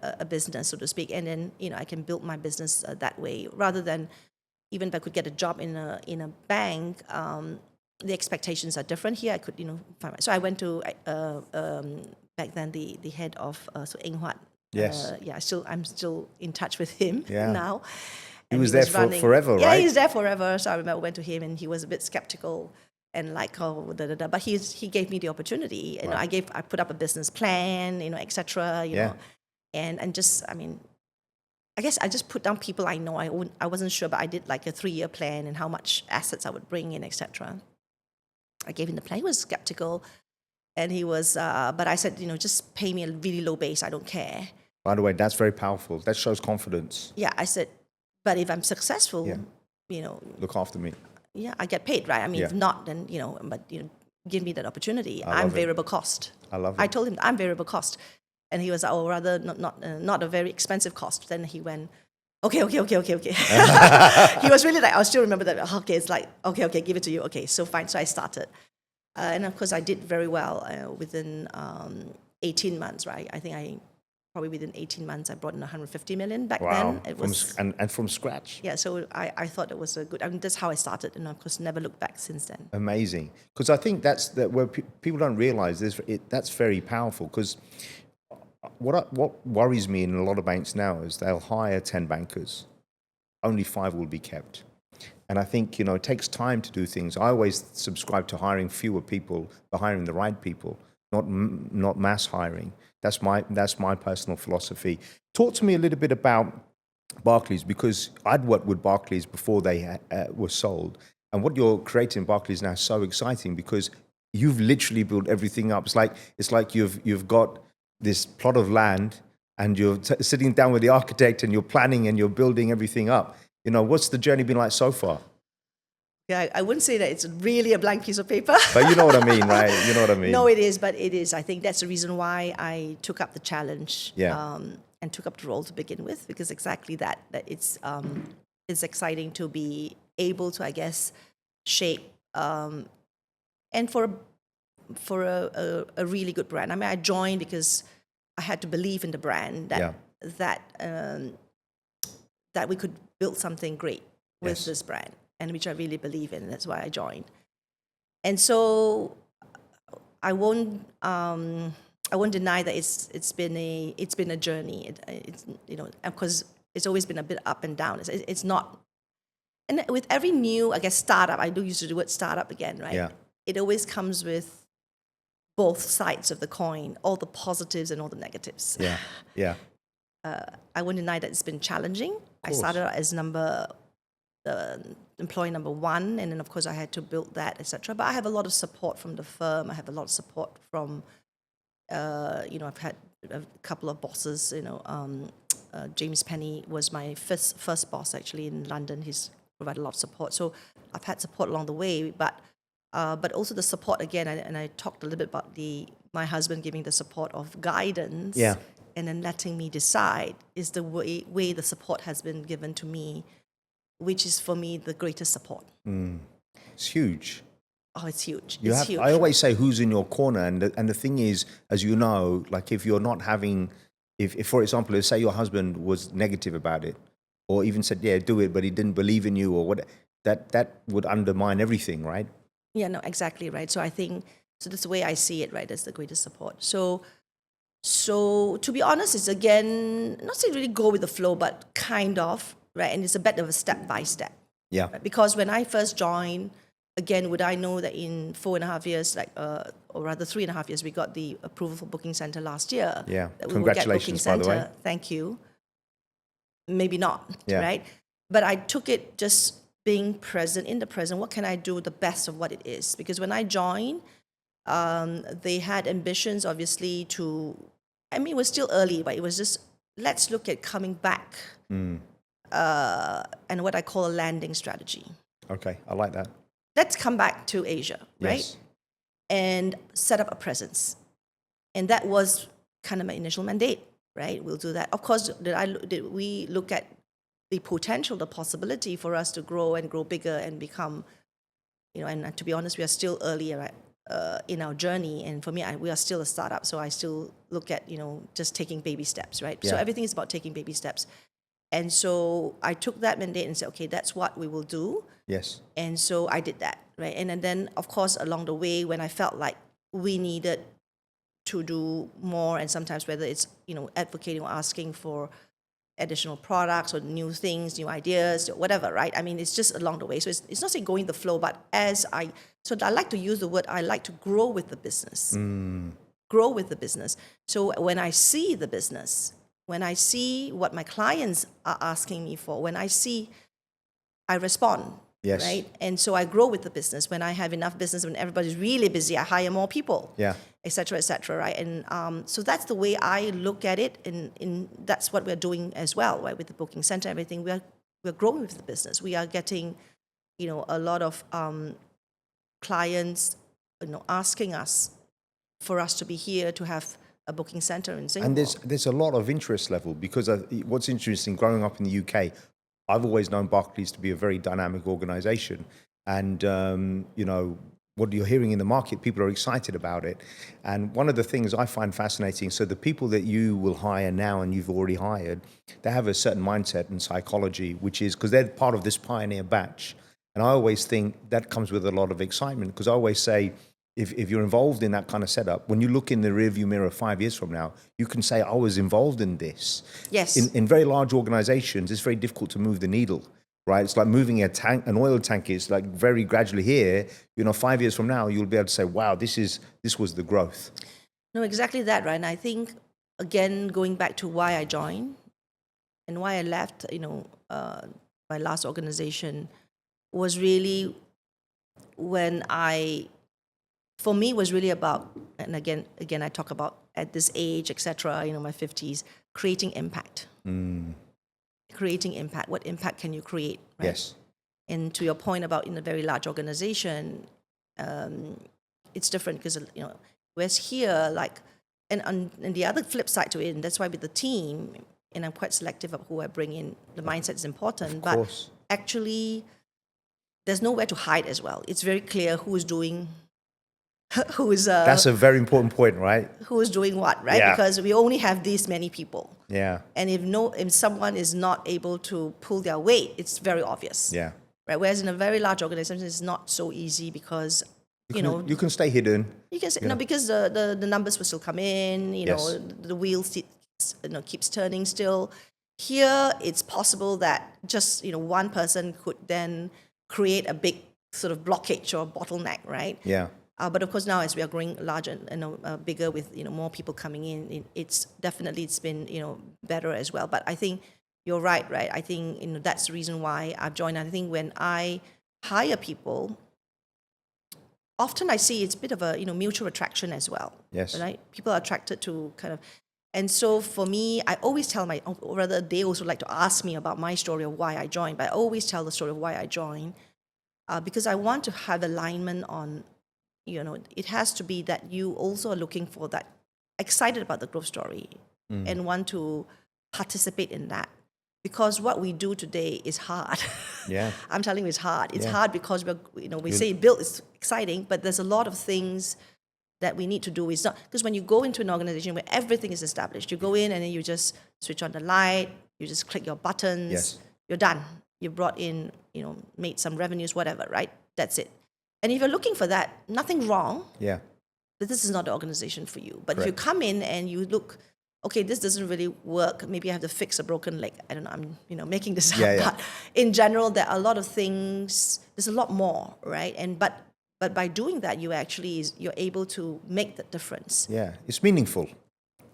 A business, so to speak, and then I can build my business that way rather than even if I could get a job in a bank. The expectations are different here. I could find so I went to back then the head of so Eng Huat. Yes. I'm still in touch with him now. He was there forever, right? Yeah, he's there forever. So I remember I went to him, and he was a bit skeptical. And but he gave me the opportunity. I put up a business plan, etc. And just I guess I just put down people I know. I wasn't sure, but I did like a 3-year plan and how much assets I would bring in, etc. I gave him the plan. He was skeptical, and he was. But I said, just pay me a really low base. I don't care. By the way, that's very powerful. That shows confidence. Yeah, I said, but if I'm successful, look after me. Yeah, I get paid, right? I mean, if not, then, but, give me that opportunity. I'm variable cost. I love it. I told him I'm variable cost. And he was, rather not a very expensive cost. Then he went, okay. He was really like, I still remember that, okay, it's like, okay, give it to you. Okay, so fine. So I started. And of course, I did very well within 18 months, right? I think probably within 18 months, I brought in 150 million back then. It was and from scratch. Yeah, so I thought it was a good. That's how I started, and of course, never looked back since then. Amazing, because I think that's where people don't realize that's very powerful. Because what worries me in a lot of banks now is they'll hire 10 bankers, only 5 will be kept. And I think it takes time to do things. I always subscribe to hiring fewer people, but hiring the right people, not mass hiring. That's my personal philosophy. Talk to me a little bit about Barclays, because I'd worked with Barclays before they were sold. And what you're creating Barclays now is so exciting because you've literally built everything up. It's like you've got this plot of land and you're sitting down with the architect and you're planning and you're building everything up. What's the journey been like so far? Yeah, I wouldn't say that it's really a blank piece of paper. But you know what I mean, right? You know what I mean. No, it is, but it is. I think that's the reason why I took up the challenge and took up the role to begin with, because exactly that it's exciting to be able to, I guess, shape and for a really good brand. I mean, I joined because I had to believe in the brand that we could build something great with this brand, and which I really believe in. That's why I joined. And so I won't deny that it's been a journey. It's because it's always been a bit up and down. It's not, and with every new, I guess, startup, I do use the word startup again, right? Yeah. It always comes with both sides of the coin, all the positives and all the negatives. Yeah. I won't deny that it's been challenging. I started out as employee number one, and then of course I had to build that, etc. But I have a lot of support from the firm. I have a lot of support from, I've had a couple of bosses. James Penny was my first boss actually in London. He's provided a lot of support. So I've had support along the way, but also the support again. And I talked a little bit about my husband giving the support of guidance. Yeah. And then letting me decide is the way the support has been given to me, which is for me the greatest support. It's huge. Oh, it's huge. Huge. I always say who's in your corner, and the thing is, as you know, like if you're not having, if for example, let's say your husband was negative about it, or even said, yeah, do it, but he didn't believe in you, or what, that would undermine everything, right? Yeah, no, exactly right. So I think, so that's the way I see it, right? That's the greatest support. So to be honest, it's again, not saying really go with the flow, but kind of, right? And it's a bit of a step by step. Yeah. Right? Because when I first joined, again, would I know that in 4.5 years, or rather 3.5 years, we got the approval for Booking Center last year. Yeah. That Congratulations, by the way. Thank you. Maybe not, yeah. right? But I took it just being present in the present. What can I do the best of what it is? Because when I joined, they had ambitions, obviously, it was still early, but it was just, let's look at coming back and what I call a landing strategy. Okay, I like that. Let's come back to Asia, right? Yes. And set up a presence. And that was kind of my initial mandate, right? We'll do that. Of course, did we look at the potential, the possibility for us to grow and grow bigger and become, and to be honest, we are still early, right? In our journey, and for me, we are still a startup, so I still look at just taking baby steps, right? Yeah. So everything is about taking baby steps, and so I took that mandate and said, okay, that's what we will do. Yes. And so I did that, right? And then of course along the way, when I felt like we needed to do more, and sometimes whether it's advocating or asking for additional products or new things, new ideas, or whatever, right? I mean, it's just along the way. So it's not saying going the flow, but so I like to use the word, I like to grow with the business. Grow with the business. So when I see the business, when I see what my clients are asking me for, I respond. Yes. Right? And so I grow with the business. When I have enough business, when everybody's really busy, I hire more people. Yeah. Et cetera, right? And so that's the way I look at it, and that's what we're doing as well, right? With the booking center, everything, we're growing with the business. We are getting, a lot of clients, asking us for us to be here to have a booking center in Singapore. And there's a lot of interest level, because what's interesting, growing up in the UK, I've always known Barclays to be a very dynamic organization. And, what you're hearing in the market, people are excited about it. And one of the things I find fascinating, so the people that you will hire now and you've already hired, they have a certain mindset and psychology, which is because they're part of this pioneer batch. And I always think that comes with a lot of excitement, because I always say, if you're involved in that kind of setup, when you look in the rearview mirror 5 years from now, you can say, I was involved in this. Yes. In very large organizations, it's very difficult to move the needle, right? It's like moving an oil tank is like very gradually here. 5 years from now, you'll be able to say, wow, this was the growth. No, exactly that, right? And I think, again, going back to why I joined and why I left, my last organization was really for me, was really about, and again, I talk about at this age, etc., my 50s, creating impact. Creating impact. What impact can you create? Right? Yes. And to your point about in a very large organization, it's different because, whereas here, and the other flip side to it, and that's why with the team, and I'm quite selective of who I bring in, the mindset is important, but actually, there's nowhere to hide as well. It's very clear who is doing. That's a very important point, right? Who is doing what, right? Yeah. Because we only have these many people. Yeah. And if someone is not able to pull their weight, it's very obvious. Yeah. Right. Whereas in a very large organization, it's not so easy because you can stay hidden. You can say, because the numbers will still come in. The wheel keeps turning still. Here, it's possible that just one person could then create a big sort of blockage or bottleneck, right? Yeah. But of course, now as we are growing larger and bigger with more people coming in, it's been better as well. But I think you're right. I think that's the reason why I've joined. I think when I hire people, often I see it's a bit of a mutual attraction as well. Yes. Right? People are attracted to kind of, and so for me, I always tell or rather they also like to ask me about my story of why I joined, but I always tell the story of why I joined, because I want to have alignment on, it has to be that you also are looking for that, excited about the growth story and want to participate in that. Because what we do today is hard. Yeah. I'm telling you, it's hard. It's Yeah. hard because we say build is exciting, but there's a lot of things that we need to do. It's not because when you go into an organization where everything is established, you go in and then you just switch on the light, you just click your buttons, Yes. you're done. You brought in, made some revenues, whatever, right? That's it. And if you're looking for that, nothing wrong. Yeah. But this is not the organization for you. But if Correct. you come in and you look, okay, this doesn't really work. Maybe I have to fix a broken leg. I don't know. I'm making this up. Yeah. But in general, there are a lot of things. There's a lot more, right? And but by doing that, you're able to make the difference. Yeah. It's meaningful.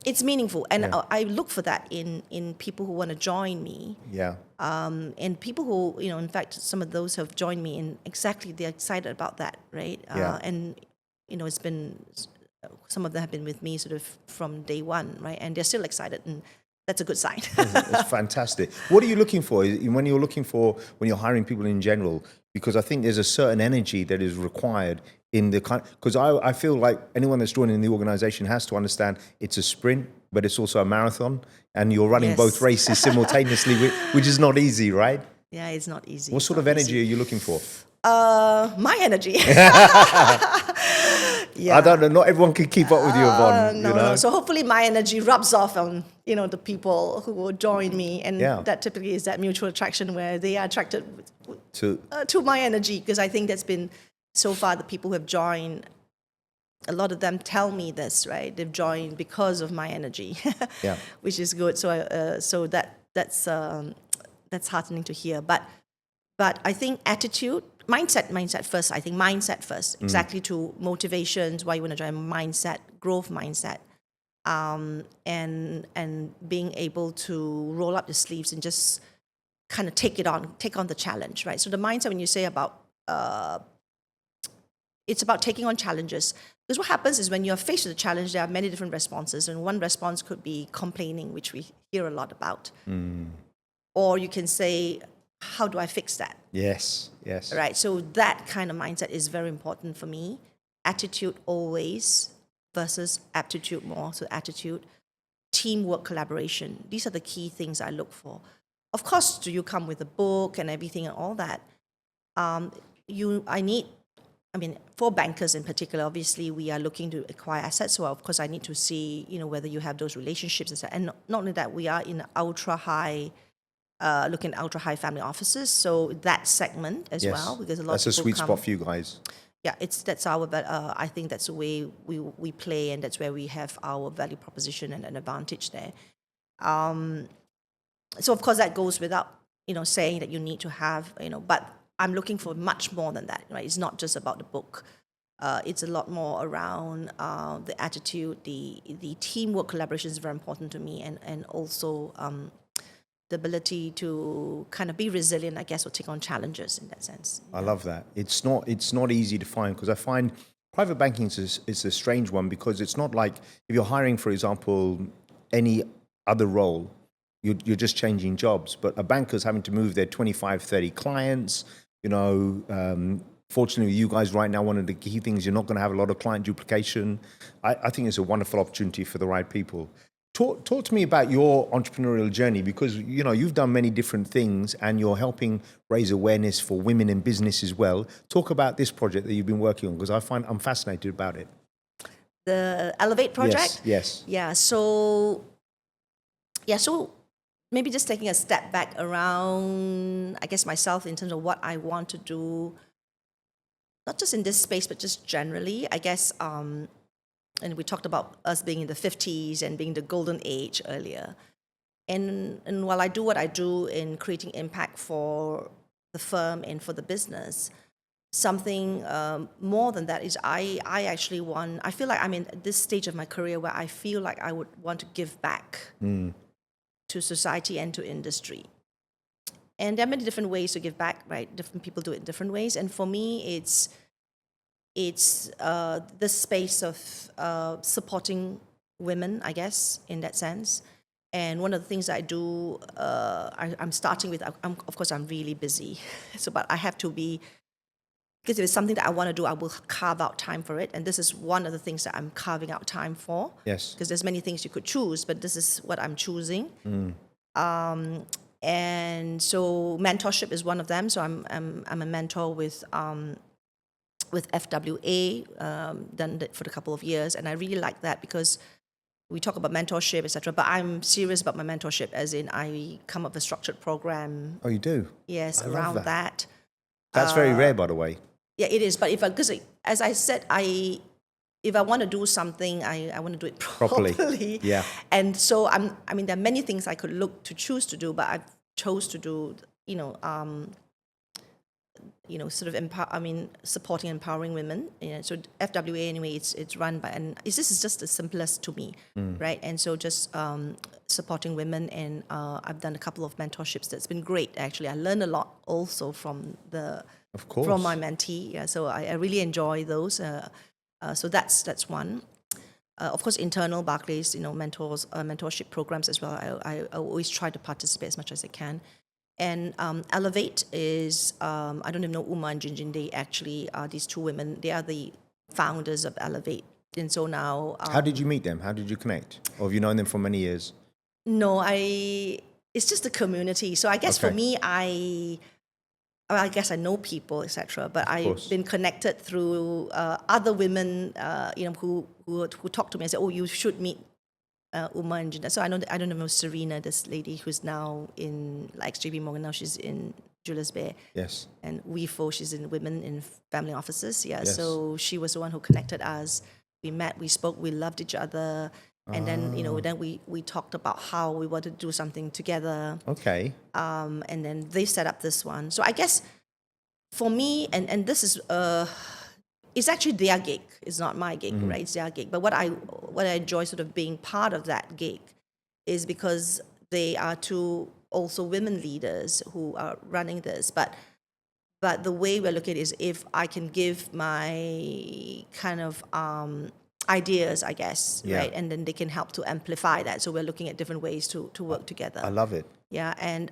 It's meaningful, and Yeah. I look for that in people who want to join me. Yeah. And people who, in fact, some of those have joined me, and exactly they're excited about that, right? Yeah. And it's been, some of them have been with me sort of from day one, right? And they're still excited, and that's a good sign. It's fantastic. What are you looking for when you're hiring people in general? Because I think there's a certain energy that is required in the kind. Because I feel like anyone that's joining the organization has to understand it's a sprint, but it's also a marathon, and you're running Yes. both races simultaneously, which is not easy, right? Yeah, it's not easy. What It's sort not of energy easy. are you looking for? My energy. Yeah. I don't know. Not everyone can keep up with you, Evonne. No. So hopefully my energy rubs off on the people who will join me, and Yeah. that typically is that mutual attraction where they are attracted To to my energy, because I think that's been so far the people who have joined. A lot of them tell me this, right? They've joined because of my energy, Yeah. which is good. So that's heartening to hear. But I think mindset first. I think mindset first, exactly to motivations, why you want to join, mindset, growth mindset, and being able to roll up the sleeves and just kind of take on the challenge, right? So the mindset, when you say about, it's about taking on challenges. Because what happens is when you're faced with a challenge, there are many different responses, and one response could be complaining, which we hear a lot about, or you can say, how do I fix that? yes. Right. So that kind of mindset is very important for me. Attitude always versus aptitude more. So attitude, teamwork, collaboration. These are the key things I look for. Of course, do you come with a book and everything and all that? For bankers in particular, obviously we are looking to acquire assets. So of course I need to see, whether you have those relationships and stuff. And not only that, we are in ultra high family offices, so that segment as Yes. well, because a lot That's of a people sweet come. spot for you guys. Yeah, that's our. I think that's the way we play, and that's where we have our value proposition and an advantage there. So of course that goes without saying that you need to have but I'm looking for much more than that. Right, it's not just about the book. It's a lot more around the attitude, the teamwork, collaboration is very important to me, and also the ability to kind of be resilient, I guess, or take on challenges in that sense. I love that. It's not easy to find, because I find private banking is a strange one, because it's not like if you're hiring, for example, any other role, you're just changing jobs. But a banker's having to move their 25, 30 clients. Fortunately, you guys right now, one of the key things, you're not going to have a lot of client duplication. I think it's a wonderful opportunity for the right people. Talk to me about your entrepreneurial journey, because you've done many different things and you're helping raise awareness for women in business as well. Talk about this project that you've been working on, because I'm fascinated about it. The Elevate project? Yes. So maybe just taking a step back around, I guess, myself in terms of what I want to do, not just in this space, but just generally, I guess. And we talked about us being in the 50s and being the golden age earlier. And while I do what I do in creating impact for the firm and for the business, something more than that is I feel like I'm in this stage of my career where I feel like I would want to give back to society and to industry. And there are many different ways to give back, right? Different people do it in different ways. And for me, it's the space of supporting women, I guess, in that sense. And one of the things I do, I'm starting with, of course, I'm really busy. But I have to be, because if it's something that I want to do, I will carve out time for it. And this is one of the things that I'm carving out time for. Yes. Because there's many things you could choose, but this is what I'm choosing. And so mentorship is one of them. So I'm a mentor with FWA, done it for a couple of years, and I really like that because we talk about mentorship, etc. But I'm serious about my mentorship, as in I come up with a structured program. Oh, you do? Yes, I love around that. That's very rare, by the way. Yeah, it is. But because as I said, if I want to do something, I want to do it properly. Yeah. And so there are many things I could choose to do, but I chose to do, sort of supporting and empowering women. So FWA anyway, it's run by, and this is just the simplest to me, right? And so just supporting women, and I've done a couple of mentorships that's been great. Actually, I learned a lot also from from my mentee. Yeah, so I really enjoy those. So that's one. Of course, internal Barclays, mentorship programs as well. I always try to participate as much as I can. And Elevate is, I don't even know Uma and Jinjin, they actually are these two women. They are the founders of Elevate. And so now... how did you meet them? How did you connect? Or have you known them for many years? No, it's just a community. So I guess for me, I guess I know people, etc. But I've been connected through other women, who talk to me and say, "Oh, you should meet Uma and Jinda." So I don't know Serena, this lady who's now in JP Morgan. Now she's in Julius Baer. Yes. And WeFo, she's in Women in Family Offices. Yeah. Yes. So she was the one who connected us. We met, we spoke, we loved each other. And then, then we talked about how we wanted to do something together. Okay. And then they set up this one. So I guess for me, and this is, it's actually their gig. It's not my gig, right? It's their gig. But what I enjoy sort of being part of that gig is because they are two also women leaders who are running this. But the way we look at it is if I can give my kind of ideas, I guess, right? And then they can help to amplify that. So we're looking at different ways to work together. I love it. Yeah, and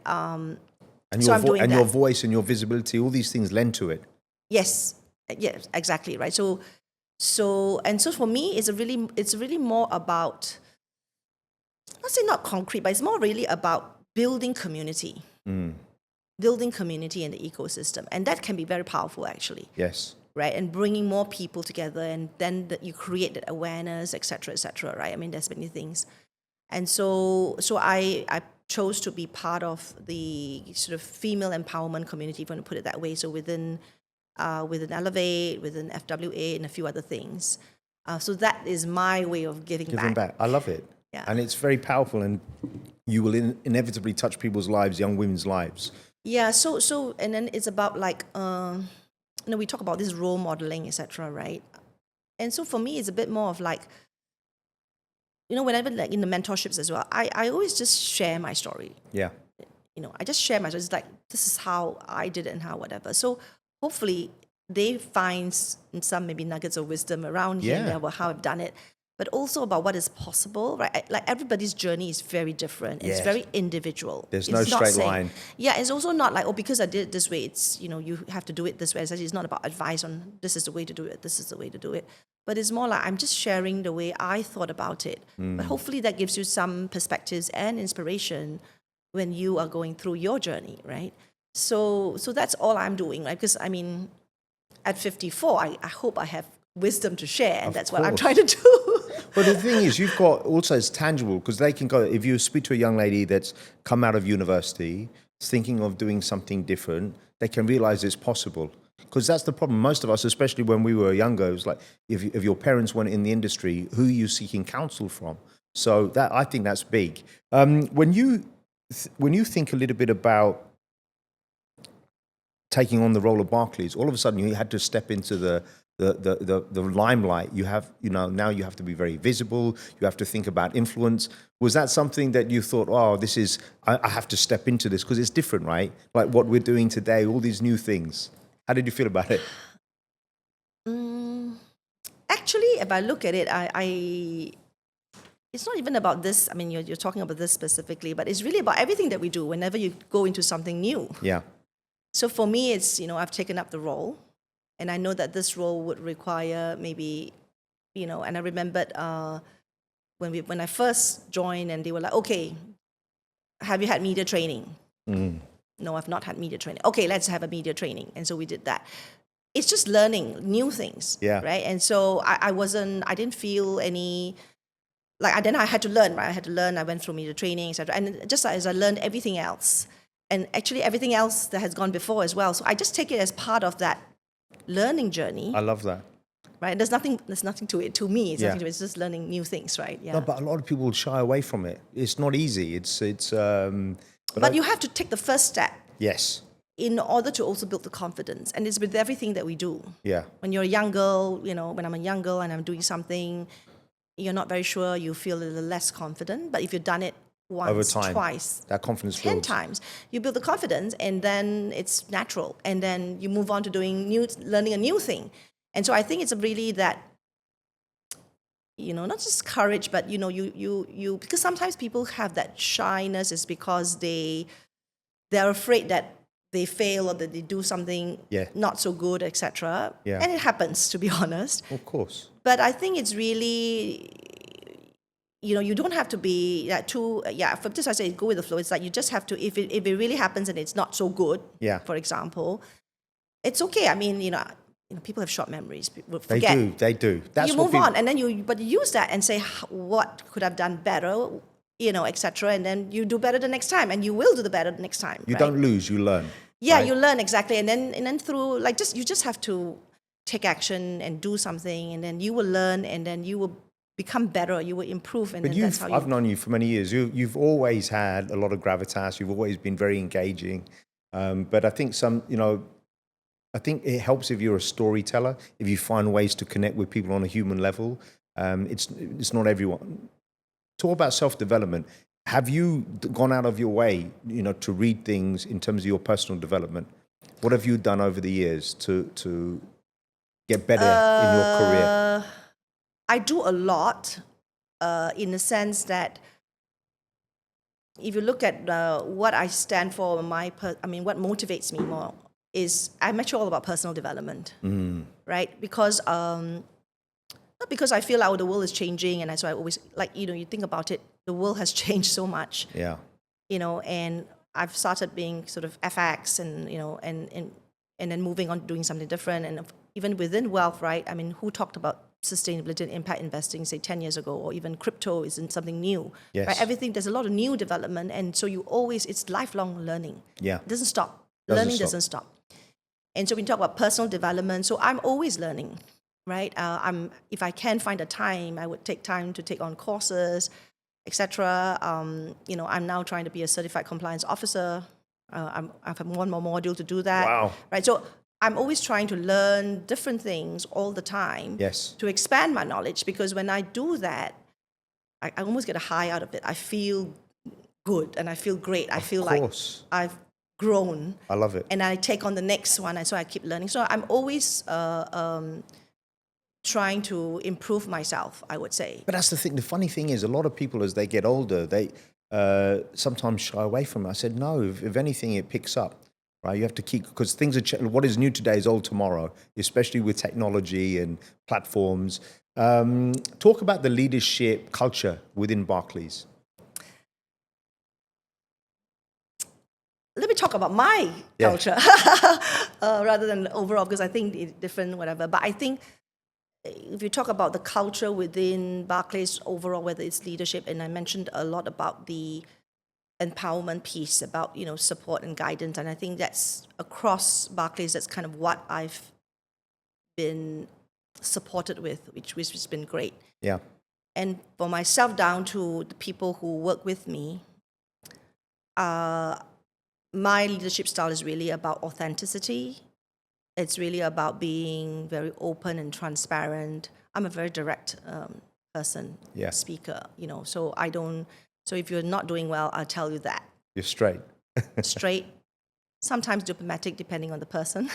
so I'm doing that. Your voice and your visibility, all these things lend to it. Yes, exactly, right. So for me, it's really more about, not say not concrete, but it's more really about building community. Building community in the ecosystem, and that can be very powerful, actually. Yes. Right, and bringing more people together, and then you create that awareness, etc., right? I mean, there's many things, and so I chose to be part of the sort of female empowerment community, if you want to put it that way. So within Elevate, within FWA, and a few other things. So that is my way of giving back. I love it. Yeah. And it's very powerful, and you will inevitably touch people's lives, young women's lives. Yeah. So and then it's about we talk about this role modeling, etc., right? And so for me, it's a bit more of whenever in the mentorships as well, I always just share my story. Yeah. I just share my story. It's this is how I did it and how whatever. So hopefully they find some maybe nuggets of wisdom around here and there about how I've done it, but also about what is possible, right? Everybody's journey is very different. It's very individual. There's no straight line. Yeah, it's also not because I did it this way, it's, you have to do it this way. It's not about advice on this is the way to do it, this is the way to do it. But it's more I'm just sharing the way I thought about it. But hopefully that gives you some perspectives and inspiration when you are going through your journey, right? So that's all I'm doing, right? Because, at 54, I hope I have wisdom to share, and that's what I'm trying to do. But the thing is, you've got also it's tangible, because they can go, if you speak to a young lady that's come out of university, thinking of doing something different, they can realize it's possible. Because that's the problem. Most of us, especially when we were younger, it was like, if your parents weren't in the industry, who are you seeking counsel from? So that I think that's big. When you think a little bit about taking on the role of Barclays, all of a sudden you had to step into the limelight. You have, now you have to be very visible. You have to think about influence. Was that something that you thought, oh, I have to step into this because it's different, right? Like what we're doing today, all these new things. How did you feel about it? Actually, if I look at it, it's not even about this. I mean, you're talking about this specifically, but it's really about everything that we do whenever you go into something new. Yeah. So for me, it's, I've taken up the role, and I know that this role would require maybe, and I remembered when I first joined, and they were like, okay, have you had media training? No, I've not had media training. Okay, let's have a media training. And so we did that. It's just learning new things, right? And so I didn't feel any, then I had to learn, right? I went through media training, etc. And just as I learned everything else, and actually everything else that has gone before as well. So I just take it as part of that learning journey. I love that. Right? There's nothing to it. To me, it's nothing to it. It's just learning new things, right? Yeah. No, but a lot of people shy away from it. It's not easy. But you have to take the first step. Yes. In order to also build the confidence. And it's with everything that we do. Yeah. When you're a young girl, when I'm a young girl and I'm doing something, you're not very sure, you feel a little less confident. But if you've done it once, over time, twice, that confidence 10 builds. times, you build the confidence, and then it's natural. And then you move on to learning a new thing. And so I think it's really that, not just courage, but, you because sometimes people have that shyness is because they're afraid that they fail or that they do something not so good, etc. Yeah. And it happens, to be honest. Of course. But I think it's really, you don't have to be too, for this I say go with the flow. It's like you just have to, if it really happens and it's not so good, for example, it's okay. I mean, people have short memories. People forget. They do. That's you move on, and then you use that and say, what could I've done better, etc. And then you do better the next time, and you will do the better the next time. You don't lose, you learn. Yeah, right? You learn, exactly. And then through, you just have to take action and do something, and then you will learn, and then you will become better, you will improve, and then that's how I've known you for many years. You've always had a lot of gravitas. You've always been very engaging. But I think I think it helps if you're a storyteller, if you find ways to connect with people on a human level. It's not everyone. Talk about self-development. Have you gone out of your way, to read things in terms of your personal development? What have you done over the years to get better in your career? I do a lot, in the sense that if you look at what I stand for, what motivates me more is I'm actually all about personal development, right? Because not because I feel the world is changing, and so I always you think about it, the world has changed so much. Yeah. And I've started being sort of FX, and and then moving on to doing something different, and even within wealth, right? I mean, who talked about sustainability and impact investing, say 10 years ago, or even crypto isn't something new, yes. right? There's a lot of new development, and so it's lifelong learning. Yeah. It doesn't stop. Learning doesn't stop. And so we talk about personal development, so I'm always learning, right? If I can find a time, I would take time to take on courses, etc. I'm now trying to be a certified compliance officer. I have one more module to do that. Wow. Right. So I'm always trying to learn different things all the time. Yes. To expand my knowledge, because when I do that, I almost get a high out of it. I feel good and I feel great. I feel like I've grown. I love it. And I take on the next one, and so I keep learning. So I'm always trying to improve myself, I would say. But that's the thing. The funny thing is, a lot of people, as they get older, they sometimes shy away from it. I said, no, if anything, it picks up, right? You have to keep, because things are what is new today is old tomorrow, especially with technology and platforms. Talk about the leadership culture within Barclays. Let me talk about my culture rather than overall, because I think it's different, whatever. But I think if you talk about the culture within Barclays overall, whether it's leadership, and I mentioned a lot about the empowerment piece, about support and guidance, and I think that's across Barclays. That's kind of what I've been supported with, which has been great. Yeah. And for myself, down to the people who work with me, my leadership style is really about authenticity. It's really about being very open and transparent. I'm a very direct person, speaker, so I don't, so if you're not doing well, I'll tell you that. You're straight. Straight, sometimes diplomatic depending on the person.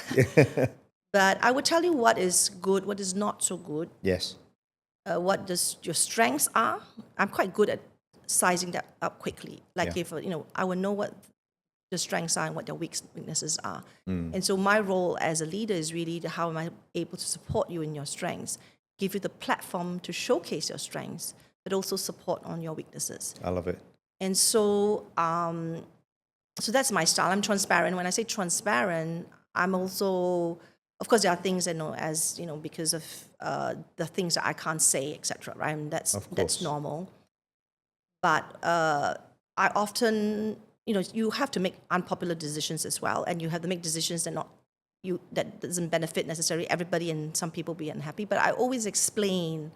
But I would tell you what is good, what is not so good. Yes. What your strengths are. I'm quite good at sizing that up quickly. Like if, I will know what the strengths are and what their weaknesses are. And so my role as a leader is really how am I able to support you in your strengths, give you the platform to showcase your strengths, but also support on your weaknesses. I love it. And so, so that's my style. I'm transparent. When I say transparent, I'm also, of course, there are things that because of the things that I can't say, etc. Right, and that's normal. But I often, you have to make unpopular decisions as well, and you have to make decisions that doesn't benefit necessarily everybody, and some people be unhappy. But I always explain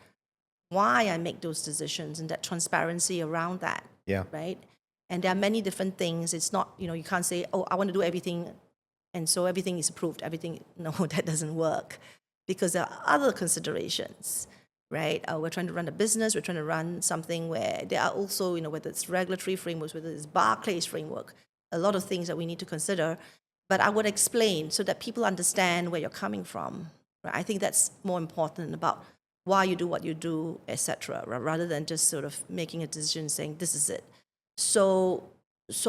why I make those decisions and that transparency around that. Yeah. Right. And there are many different things. It's not, you can't say, oh, I want to do everything, and so everything is approved. Everything, no, that doesn't work, because there are other considerations. Right, we're trying to run a business. We're trying to run something where there are also, whether it's regulatory frameworks, whether it's Barclays framework, a lot of things that we need to consider. But I would explain so that people understand where you're coming from. Right? I think that's more important about why you do what you do, etc. Rather than just sort of making a decision saying this is it. So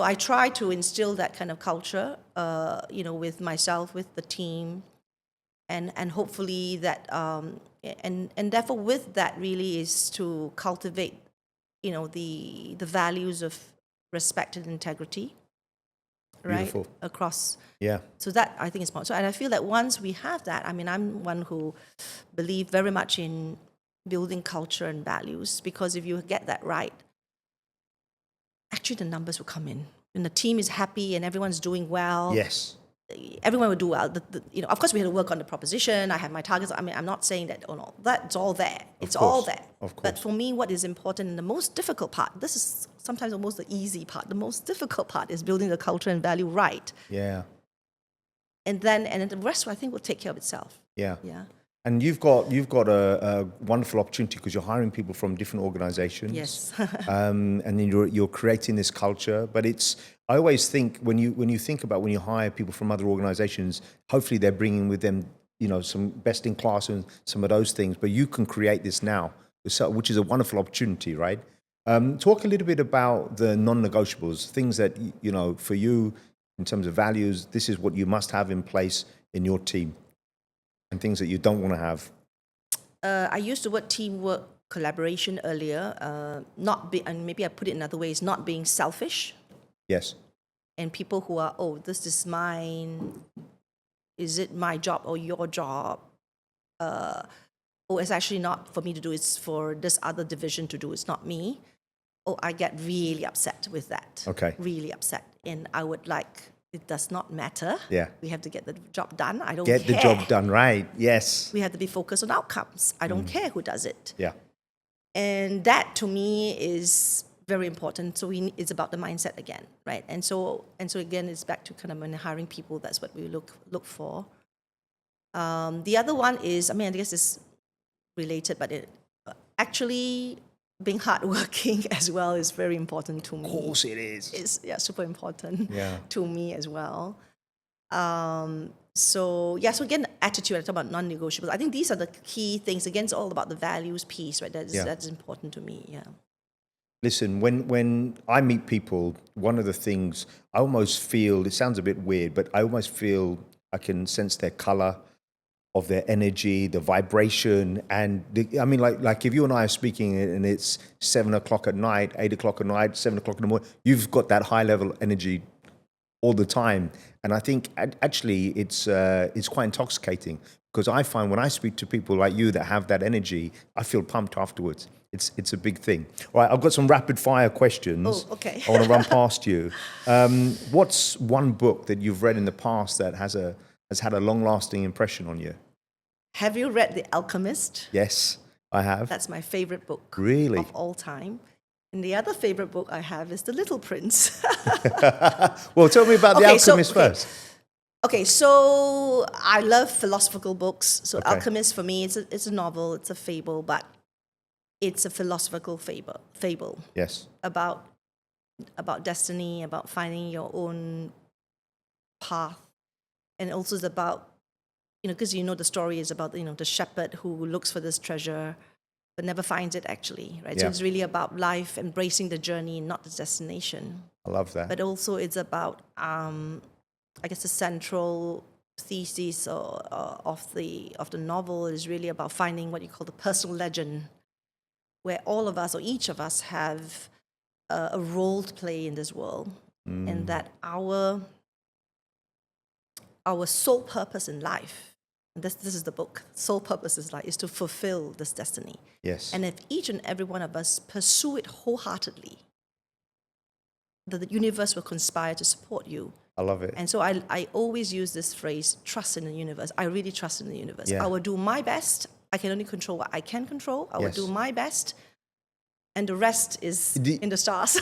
I try to instill that kind of culture, with myself, with the team, and hopefully that. And therefore, with that, really is to cultivate, the values of respect and integrity, right? Beautiful. Across. Yeah. So that I think is important. So, and I feel that once we have that, I'm one who believe very much in building culture and values, because if you get that right, actually the numbers will come in. When the team is happy and everyone's doing well. Yes. Everyone would do well. Of course, we had to work on the proposition. I have my targets. I'm not saying that, no, that's all there. It's all there. Of course. But for me, what is important and the most difficult part, this is sometimes almost the easy part. The most difficult part is building the culture and value right. Yeah. And then the rest, I think, will take care of itself. Yeah. Yeah. And you've got a wonderful opportunity because you're hiring people from different organizations. Yes. And then you're creating this culture. But I always think when you think about when you hire people from other organizations, hopefully they're bringing with them, some best in class and some of those things. But you can create this now, which is a wonderful opportunity, right? Talk a little bit about the non-negotiables, things that, for you in terms of values, this is what you must have in place in your team. And things that you don't want to have. I used the word teamwork, collaboration earlier. And maybe I put it another way, is not being selfish. Yes. And people who are, this is mine. Is it my job or your job? It's actually not for me to do. It's for this other division to do. It's not me. I get really upset with that. Okay. Really upset, and I would like. It does not matter. Yeah. We have to get the job done. I don't care. Get the job done, right? Yes. We have to be focused on outcomes. I don't care who does it. Yeah. And that to me is very important. So it's about the mindset again, right? And so again, it's back to kind of when hiring people. That's what we look for. The other one is, I guess it's related, but actually being hardworking as well is very important to me. Of course it is. It's super important to me as well. So again, attitude, I talk about non-negotiables. I think these are the key things. Again, it's all about the values piece, right? That's important to me, yeah. Listen, when I meet people, one of the things I almost feel, it sounds a bit weird, but I almost feel I can sense their color, of their energy, the vibration, and like if you and I are speaking and it's 7 o'clock at night, 8 o'clock at night, 7 o'clock in the morning, you've got that high level energy all the time. And I think actually it's quite intoxicating, because I find when I speak to people like you that have that energy, I feel pumped afterwards. It's a big thing. All right, I've got some rapid fire questions. Oh, okay. I want to run past you. What's one book that you've read in the past that has had a long lasting impression on you? Have you read The Alchemist? Yes, I have. That's my favorite book. Really? Of all time. And the other favorite book I have is The Little Prince. Well, tell me about The Alchemist first. Okay, so I love philosophical books. So Okay. Alchemist for me, it's a novel, it's a fable, but it's a philosophical fable Yes. about destiny, about finding your own path, and also it's about, because the story is about the shepherd who looks for this treasure but never finds it actually, right? So Yeah. it's really about life, embracing the journey, not the destination. I love that. But also it's about, I guess, the central thesis of the novel is really about finding what you call the personal legend, where all of us or each of us have a role to play in this world, and that our sole purpose in life, and this is the book, sole purpose is life, is to fulfill this destiny. Yes. And if each and every one of us pursue it wholeheartedly, the universe will conspire to support you. I love it. And so I always use this phrase, trust in the universe. I really trust in the universe. Yeah. I will do my best. I can only control what I can control. I will Yes. do my best. And the rest is in the stars.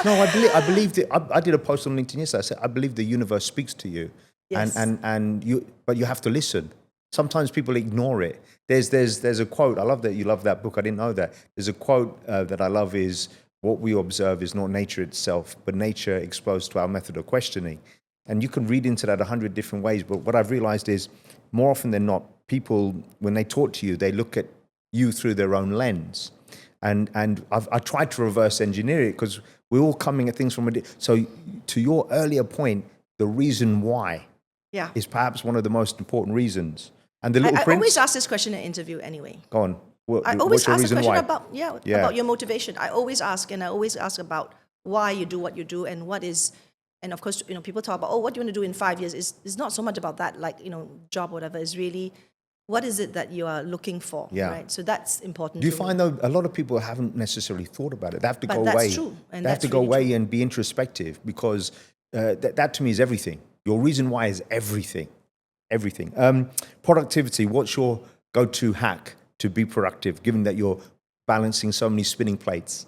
No, I believe that. I did a post on LinkedIn yesterday. I said I believe the universe speaks to you, Yes. and but you have to listen. Sometimes people ignore it. There's a quote. I love that you love that book. I didn't know that. There's a quote that I love is, "What we observe is not nature itself, but nature exposed to our method of questioning." And you can read into that 100 different ways. But what I've realized is, more often than not, people, when they talk to you, they look at you through their own lens. And I tried to reverse engineer it because we're all coming at things from a... So to your earlier point, the reason why Yeah. is perhaps one of the most important reasons. And the Little I Prince... always ask this question in an interview anyway. Go on. I always what's your ask a reason question why? about your motivation. I always ask about why you do what you do and what is, and of course, people talk about, what do you want to do in 5 years? It's not so much about that, like, job or whatever. It's really, what is it that you are looking for, Yeah. right? So that's important. Do you to find, though, a lot of people haven't necessarily thought about it? They have to But go that's away. true, and they have that's to go really away true. and be introspective because that to me is everything. Your reason why is everything. Everything. Productivity, what's your go-to hack to be productive, given that you're balancing so many spinning plates?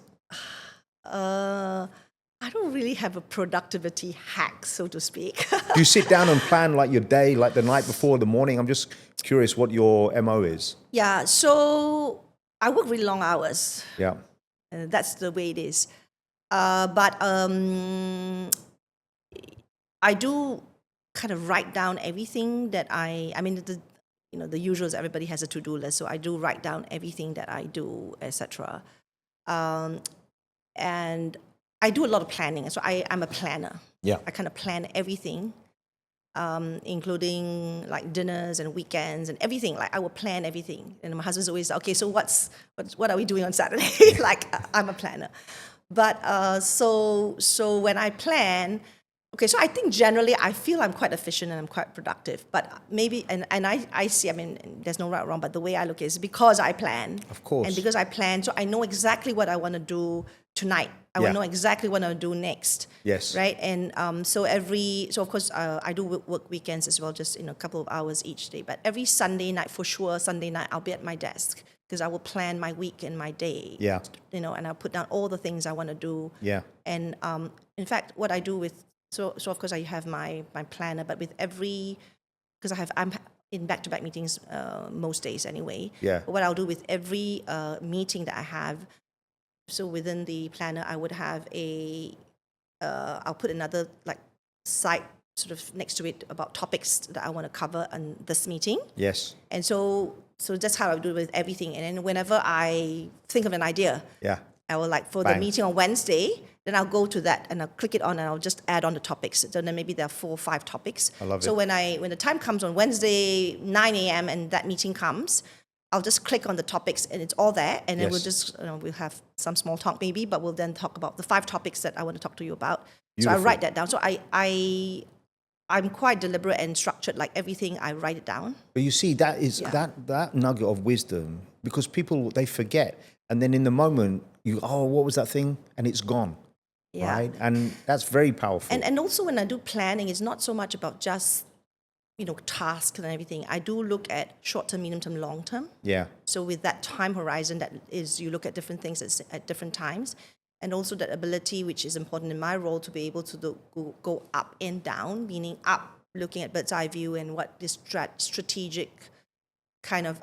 I don't really have a productivity hack, so to speak. Do you sit down and plan like your day, like the night before, the morning? I'm just curious what your MO is. Yeah, so I work really long hours. Yeah. That's the way it is. But I do kind of write down everything that I mean, the usual is everybody has a to-do list, so I do write down everything that I do, etc. And I do a lot of planning, so I'm a planner. Yeah. I kind of plan everything, including like dinners and weekends and everything. Like I will plan everything, and my husband's always okay. So what are we doing on Saturday? Like I'm a planner, but so when I plan, okay. So I think generally I feel I'm quite efficient and I'm quite productive. But maybe and I see. I mean, there's no right or wrong, but the way I look at it is because I plan. Of course. And because I plan, so I know exactly what I want to do tonight. I will know exactly what I'll do next. Yes. Right. And so of course I do work weekends as well, just a couple of hours each day. But every Sunday night, for sure, Sunday night I'll be at my desk because I will plan my week and my day. Yeah. And I'll put down all the things I want to do. Yeah. And in fact, what I do with so of course I have my planner, but with every because I'm in back-to-back meetings most days anyway. Yeah. But what I'll do with every meeting that I have. So within the planner, I would have I'll put another like site sort of next to it about topics that I want to cover on this meeting. Yes. And so that's how I do it with everything. And then whenever I think of an idea, Yeah. I will like for Bang. the meeting on Wednesday, then I'll go to that and I'll click it on and I'll just add on the topics. So then maybe there are 4 or 5 topics. I love so it. when the time comes on Wednesday, 9 a.m. and that meeting comes, I'll just click on the topics and it's all there, and then Yes. we'll just we'll have some small talk maybe, but we'll then talk about the 5 topics that I want to talk to you about. So I Beautiful. write that down. So I'm quite deliberate and structured. Like everything, I write it down. But you see, that is that nugget of wisdom, because people, they forget, and then in the moment what was that thing, and it's gone. Yeah. Right, and that's very powerful. And also when I do planning, it's not so much about just tasks and everything. I do look at short term, medium term, long term. Yeah. So with that time horizon, that is, you look at different things at different times. and also that ability, which is important in my role, to be able to go up and down, meaning up, looking at bird's eye view and what this strategic kind of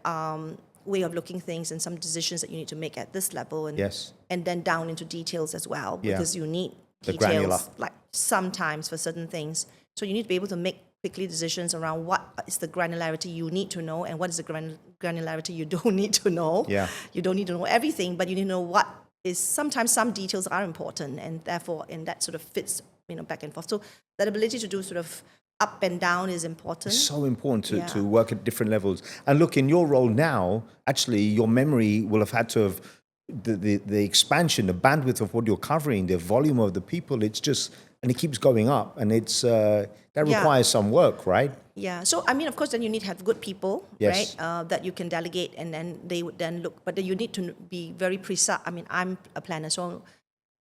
way of looking things and some decisions that you need to make at this level, and Yes. and then down into details as well, because you need The details granular. like sometimes for certain things. So you need to be able to make quickly decisions around what is the granularity you need to know and what is the granularity you don't need to know. Yeah. You don't need to know everything, but you need to know what is, sometimes some details are important, and therefore, and that sort of fits, back and forth. So that ability to do sort of up and down is important. So important to work at different levels. And look, in your role now, actually, your memory will have had to have the expansion, the bandwidth of what you're covering, the volume of the people. It's just, and it keeps going up, and it's that requires some work, right? Yeah. So, of course, then you need to have good people, Yes. right? That you can delegate, and then they would then look. But then you need to be very precise. I'm a planner, so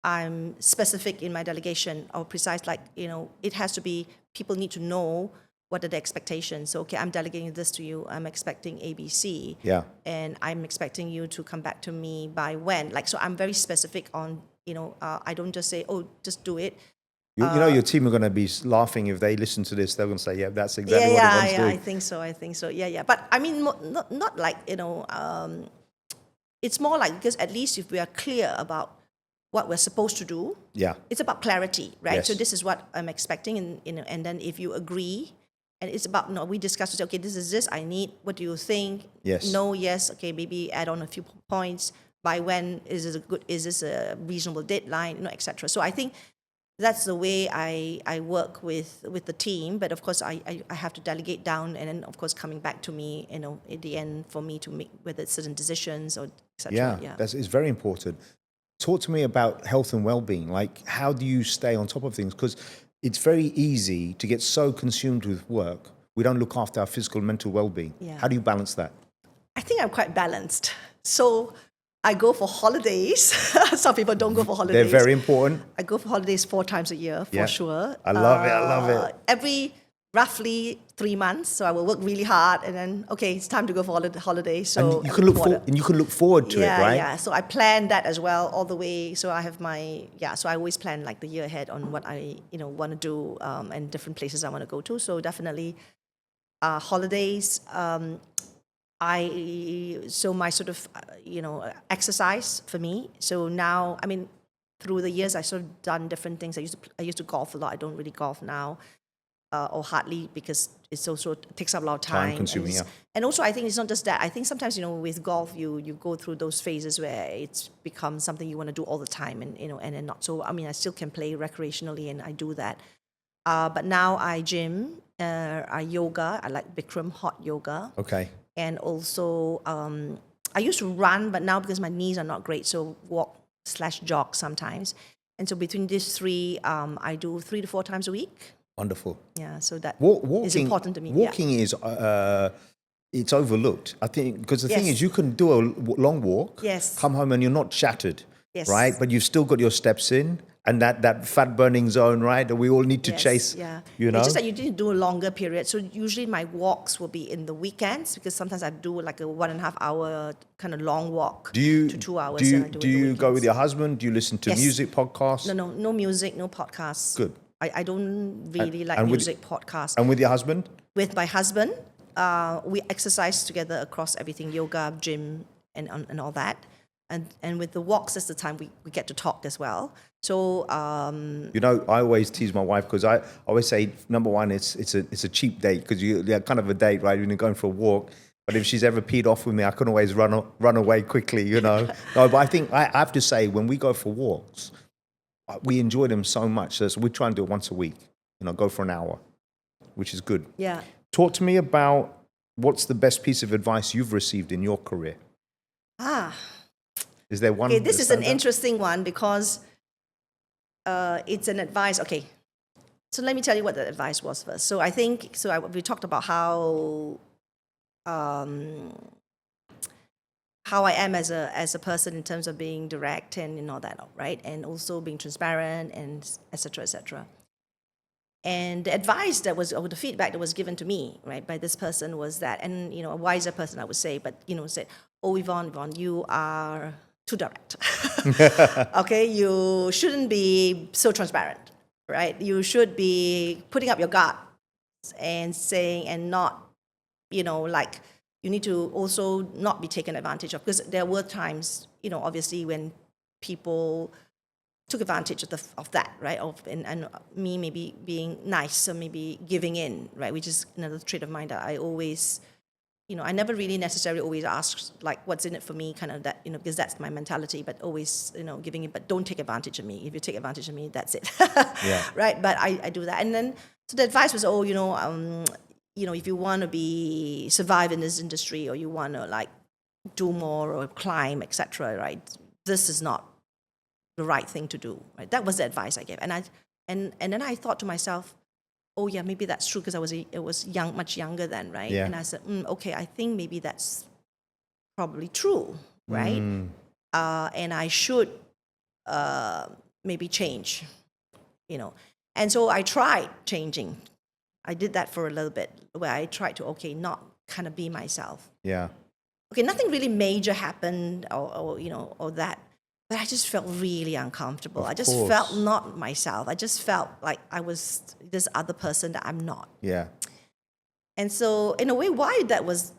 I'm specific in my delegation, or precise. Like, it has to be. People need to know what are the expectations. So, okay, I'm delegating this to you. I'm expecting ABC. Yeah. And I'm expecting you to come back to me by when. Like, so I'm very specific on. I don't just say, oh, just do it. Your team are going to be laughing if they listen to this. They're going to say, "Yeah, that's exactly what Evonne's doing." I think so. Yeah. But not like it's more like, because at least if we are clear about what we're supposed to do, it's about clarity, right? Yes. So this is what I'm expecting, and then if you agree, and it's about we discuss to say, okay, this is this I need. What do you think? Yes. No. Yes. Okay. Maybe add on a few points. By when is this a reasonable deadline? Etc. So I think that's the way I work with the team. But of course, I have to delegate down, and then of course coming back to me, at the end for me to make whether it's certain decisions or etc. Yeah, it's very important. Talk to me about health and well-being. Like, how do you stay on top of things? Because it's very easy to get so consumed with work, we don't look after our physical and mental well-being. Yeah. How do you balance that? I think I'm quite balanced. So I go for holidays. Some people don't go for holidays. They're very important. I go for holidays 4 times a year, for sure. I love it. Every roughly 3 months. So I will work really hard, and then, okay, it's time to go for holiday. So And you can look forward to it, right? Yeah. So I plan that as well all the way. So I have so I always plan like the year ahead on what I, want to do, and different places I want to go to. So definitely holidays. So my sort of, exercise for me. So now, through the years, I sort of done different things. I used to golf a lot. I don't really golf now, or hardly, because it's also takes up a lot of time. Consuming, and also, I think it's not just that. I think sometimes, with golf, you go through those phases where it's becomes something you want to do all the time, and and then not. So I still can play recreationally, and I do that. But now I gym, I yoga. I like Bikram hot yoga. Okay. And also, I used to run, but now because my knees are not great, so walk/jog sometimes. And so between these three, I do 3 to 4 times a week. Wonderful. Yeah, so that Walking is important to me. Walking is it's overlooked, I think, because the thing is, you can do a long walk, come home and you're not shattered, right? But you've still got your steps in, and that fat burning zone, right? That we all need to chase. Yeah, It's just that you didn't do a longer period. So usually my walks will be in the weekends, because sometimes I do like a 1.5 hour kind of long walk to 2 hours. Do you go with your husband? Do you listen to music podcasts? No music, no podcasts. Good. I don't really like music podcasts. And with your husband? With my husband, we exercise together across everything, yoga, gym, and all that. And with the walks, that's the time we get to talk as well. So I always tease my wife, because I always say, number one, it's a cheap date, because you're kind of a date, right? When you're going for a walk. But if she's ever peed off with me, I can always run away quickly, No, but I think I have to say, when we go for walks, we enjoy them so much. So we try and do it once a week. Go for an hour, which is good. Yeah. Talk to me about what's the best piece of advice you've received in your career. Is there one? Okay, this is an interesting one, because it's an advice. Okay, so let me tell you what the advice was first. So I think we talked about how I am as a person in terms of being direct and all that, right? And also being transparent and et cetera. And the advice or the feedback that was given to me, right, by this person was that, and a wiser person I would say, but said, "Oh, Evonne, you are too direct. Okay, you shouldn't be so transparent, right? You should be putting up your guard and saying, and not, like, you need to also not be taken advantage of, because there were times, obviously, when people took advantage of that, right? And me maybe being nice or maybe giving in, right? Which is another trait of mine that I always, I never really necessarily always ask, like, what's in it for me, kind of that, because that's my mentality, but always, giving it, but don't take advantage of me. If you take advantage of me, that's it. Yeah. Right? But I do that. And then, so the advice was, if you want to survive in this industry, or you want to, like, do more or climb, etc., right? This is not the right thing to do, right? That was the advice I gave. And then I thought to myself, oh yeah, maybe that's true, because I was young, much younger then, right? Yeah. And I said, okay, I think maybe that's probably true, right? And I should maybe change, And so I tried changing. I did that for a little bit, where I tried to, not kind of be myself. Yeah. Okay, nothing really major happened, or that. But I just felt really uncomfortable. I just felt not myself. I just felt like I was this other person that I'm not. Yeah. And so, in a way, why that was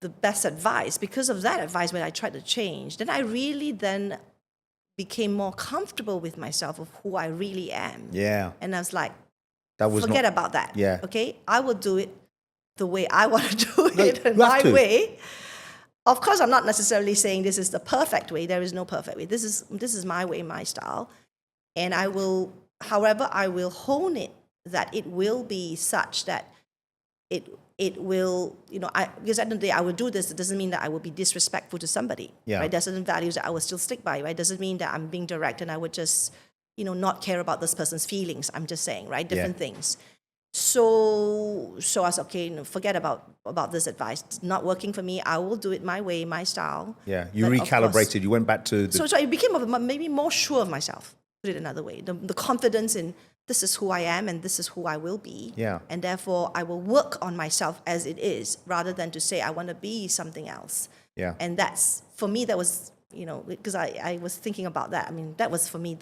the best advice, because of that advice, when I tried to change, then I really then became more comfortable with myself, of who I really am. Yeah. And I was like, Forget about that. Yeah. Okay, I will do it the way I want to do it, you my have to. way. Of course, I'm not necessarily saying this is the perfect way. There is no perfect way. This is my way, my style. And I will hone it, that it will be such that it will, because at the end of the day, I will do this. It doesn't mean that I will be disrespectful to somebody. Yeah. Right? There's certain values that I will still stick by, right? Doesn't mean that I'm being direct and I would just, not care about this person's feelings. I'm just saying, right? Different things. So I was forget about this advice. It's not working for me. I will do it my way, my style. Yeah. You But recalibrated. You went back to the... So it became maybe more sure of myself. Put it another way, the confidence in this is who I am and this is who I will be. Yeah. And therefore, I will work on myself as it is, rather than to say I want to be something else. Yeah. And that's, for me, that was, because I was thinking about that. I mean, that was for me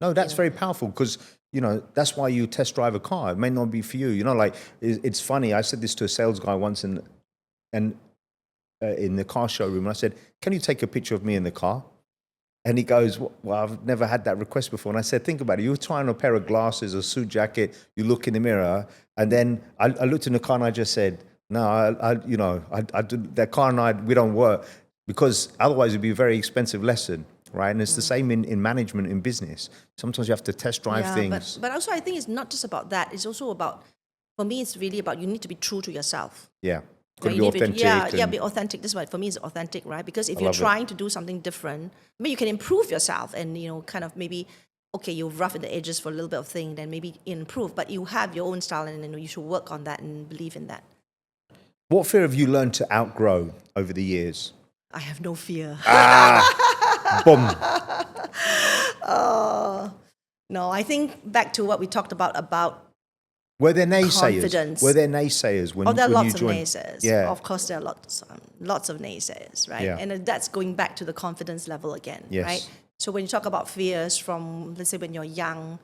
No, that's very powerful, because, that's why you test drive a car. It may not be for you. Like, it's funny. I said this to a sales guy once in the car showroom. And I said, can you take a picture of me in the car? And he goes, well, I've never had that request before. And I said, think about it. You're trying on a pair of glasses, a suit jacket. You look in the mirror. And then I looked in the car and I just said, no, that car and I, we don't work, because otherwise it'd be a very expensive lesson. Right, and it's the same in management, in business. Sometimes you have to test drive things. But also, I think it's not just about that. It's also about, for me, it's really about, you need to be true to yourself. Yeah, got to Right? be authentic. Be authentic. This is why, for me, it's authentic, right? Because if you're trying to do something different, you can improve yourself and, kind of maybe, you rough in the edges for a little bit of thing, then maybe improve. But you have your own style, and you should work on that and believe in that. What fear have you learned to outgrow over the years? I have no fear. Boom. No, I think back to what we talked about Were there naysayers? confidence. Were there naysayers when, there are when lots you of joined? naysayers. Yeah. Of course, there are lots of naysayers, right? Yeah. And that's going back to the confidence level again, Yes. right? So when you talk about fears from, let's say, when you're young,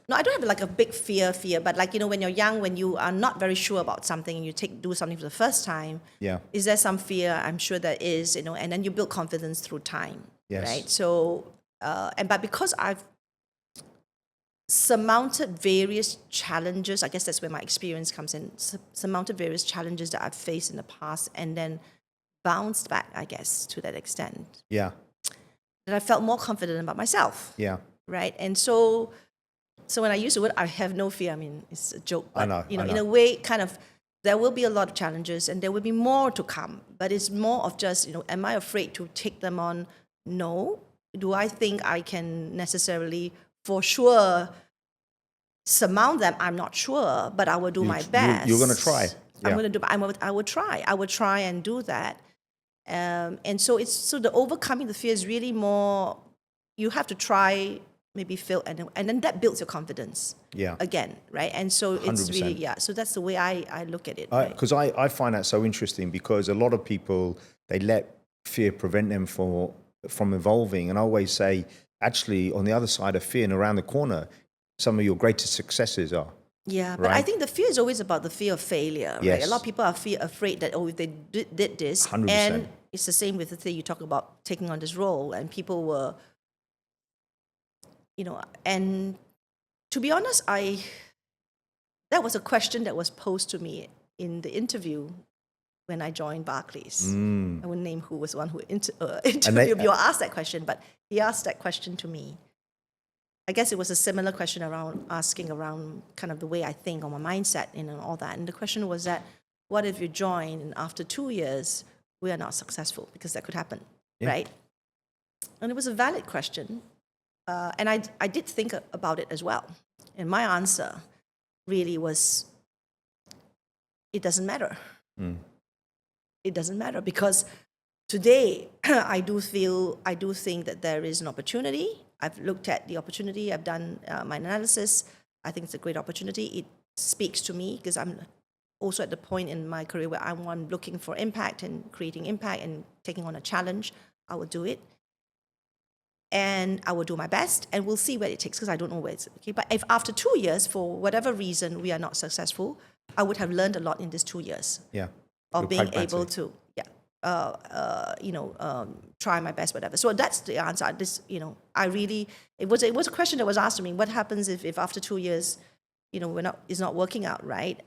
no, I don't have like a big fear, but like, when you're young, when you are not very sure about something and you do something for the first time, Yeah. is there some fear? I'm sure there is, and then you build confidence through time, Yes. right? So, but because I've surmounted various challenges, I guess that's where my experience comes in, surmounted various challenges that I've faced in the past, and then bounced back, I guess, to that extent, Yeah. that I felt more confident about myself, Yeah. right? And so when I use the word, I have no fear, I mean, it's a joke, but, I know. in a way, kind of, there will be a lot of challenges and there will be more to come, but it's more of just, am I afraid to take them on? No. Do I think I can necessarily, for sure, surmount them? I'm not sure, but I will do my best. You're going to try. Yeah. I would try. I would try and do that. And so the overcoming the fear is really more, you have to try, maybe fail, and then that builds your confidence. Yeah. Again, right? And so it's 100%. really, so that's the way I look at it. Because I find that so interesting, because a lot of people, they let fear prevent them from evolving. And I always say, actually, on the other side of fear and around the corner, some of your greatest successes are. Yeah, but I Right? think the fear is always about the fear of failure, right? Yes. A lot of people are afraid that, if they did this, 100%. and it's the same with the thing you talk about taking on this role, and people were, and to be honest, that was a question that was posed to me in the interview when I joined Barclays. I wouldn't name who was the one who interviewed me or asked that question, but he asked that question to me. I guess it was a similar question asking around kind of the way I think or my mindset and all that. And the question was that, what if you join and after 2 years, we are not successful? Because that could happen, right? And it was a valid question. And I did think about it as well. And my answer really was, it doesn't matter. It doesn't matter, because today I do think that there is an opportunity. I've looked at the opportunity. I've done my analysis. I think it's a great opportunity. It speaks to me because I'm also at the point in my career where I'm looking for impact and creating impact and taking on a challenge. I will do it. And I will do my best, and we'll see where it takes, because I don't know where it's okay. But if after 2 years, for whatever reason, we are not successful, I would have learned a lot in these 2 years. Yeah. Of You're being pragmatic. able to, try my best, whatever. So that's the answer. It was a question that was asked to me. What happens if after 2 years, it's not working out, right?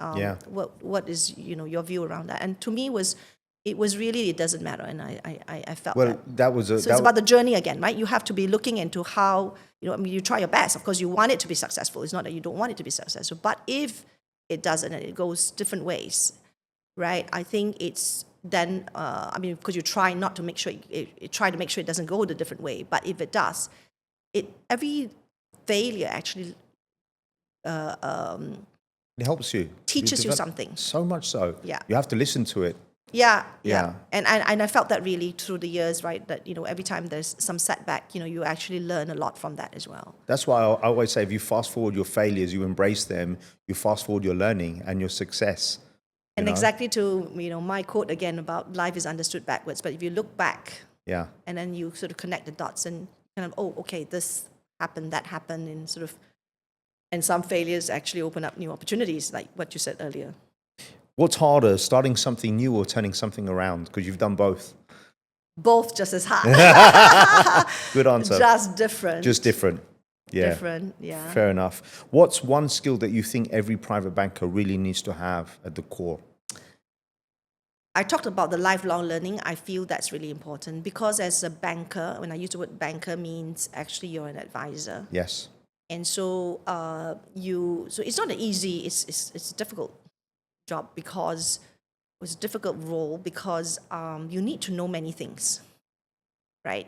What is your view around that? And to me it doesn't matter, and I felt that. So it's about the journey again, right? You have to be looking into how you try your best. Of course, you want it to be successful. It's not that you don't want it to be successful, but if it doesn't and it goes different ways, right? I think it's then because you try not to make sure try to make sure it doesn't go the different way. But if it does, every failure actually it helps you. teaches you something. So much so. Yeah. You have to listen to it. Yeah. Yeah. And I felt that really through the years, right? That every time there's some setback, you actually learn a lot from that as well. That's why I always say, if you fast forward your failures, you embrace them, you fast forward your learning and your success. And exactly to my quote again about life is understood backwards. But if you look back, and then you sort of connect the dots and kind of, okay, this happened, that happened, and some failures actually open up new opportunities, like what you said earlier. What's harder, starting something new or turning something around? Because you've done both. Both just as hard. Good answer. Just different. Just different. Yeah. Different, yeah. Fair enough. What's one skill that you think every private banker really needs to have at the core? I talked about the lifelong learning. I feel that's really important, because as a banker, when I use the word banker, means actually you're an advisor. Yes. And so so it's not an easy, it's a difficult job, because it's a difficult role, because you need to know many things, right?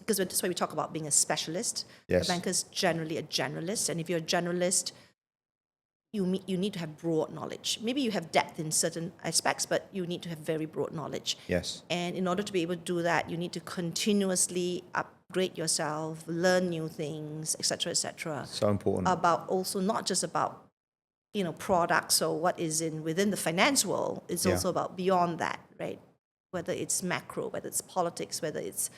Because that's why we talk about being a specialist. Yes. A banker is generally a generalist, and if you're a generalist, you need to have broad knowledge. Maybe you have depth in certain aspects, but you need to have very broad knowledge. Yes. And in order to be able to do that, you need to continuously upgrade yourself, learn new things, etc., etc. So important. About also not just about products or what is within the finance world. It's also about beyond that, right? Whether it's macro, whether it's politics, whether it's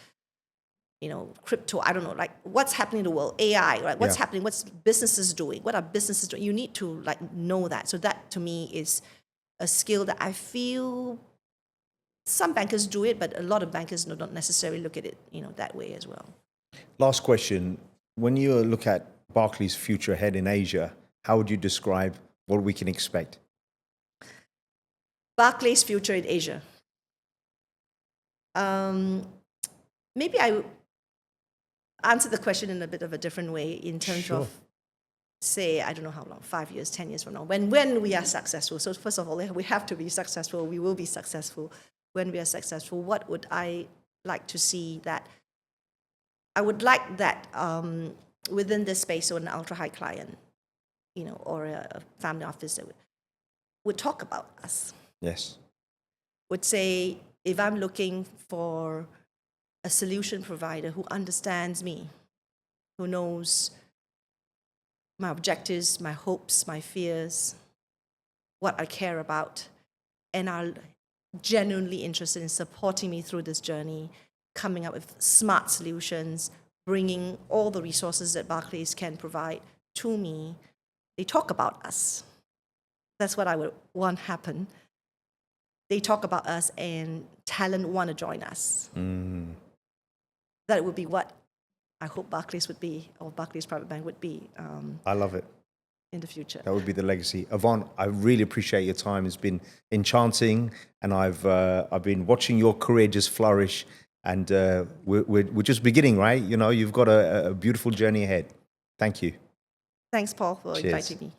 crypto, I don't know, like what's happening in the world, AI, right? What's happening, what's businesses doing, what are businesses doing? You need to know that. So that to me is a skill that I feel some bankers do it, but a lot of bankers don't necessarily look at it, that way as well. Last question. When you look at Barclays' future ahead in Asia, how would you describe what we can expect? Barclays' future in Asia. Maybe I answer the question in a bit of a different way in terms of, say, I don't know how long, 5 years, 10 years from now, when we are successful. So first of all, we have to be successful. We will be successful. When we are successful, what would I like to see? That I would like that within this space, so an ultra-high client, or a family office that would talk about us. Yes. Would say, if I'm looking for a solution provider who understands me, who knows my objectives, my hopes, my fears, what I care about, and are genuinely interested in supporting me through this journey, coming up with smart solutions, bringing all the resources that Barclays can provide to me. They talk about us. That's what I would want happen. They talk about us and talent want to join us. That would be what I hope Barclays would be, or Barclays Private Bank would be. I love it. In the future. That would be the legacy. Evonne, I really appreciate your time. It's been enchanting, and I've been watching your career just flourish. And we're just beginning, right? You know, you've got a beautiful journey ahead. Thank you. Thanks, Paul, for inviting me.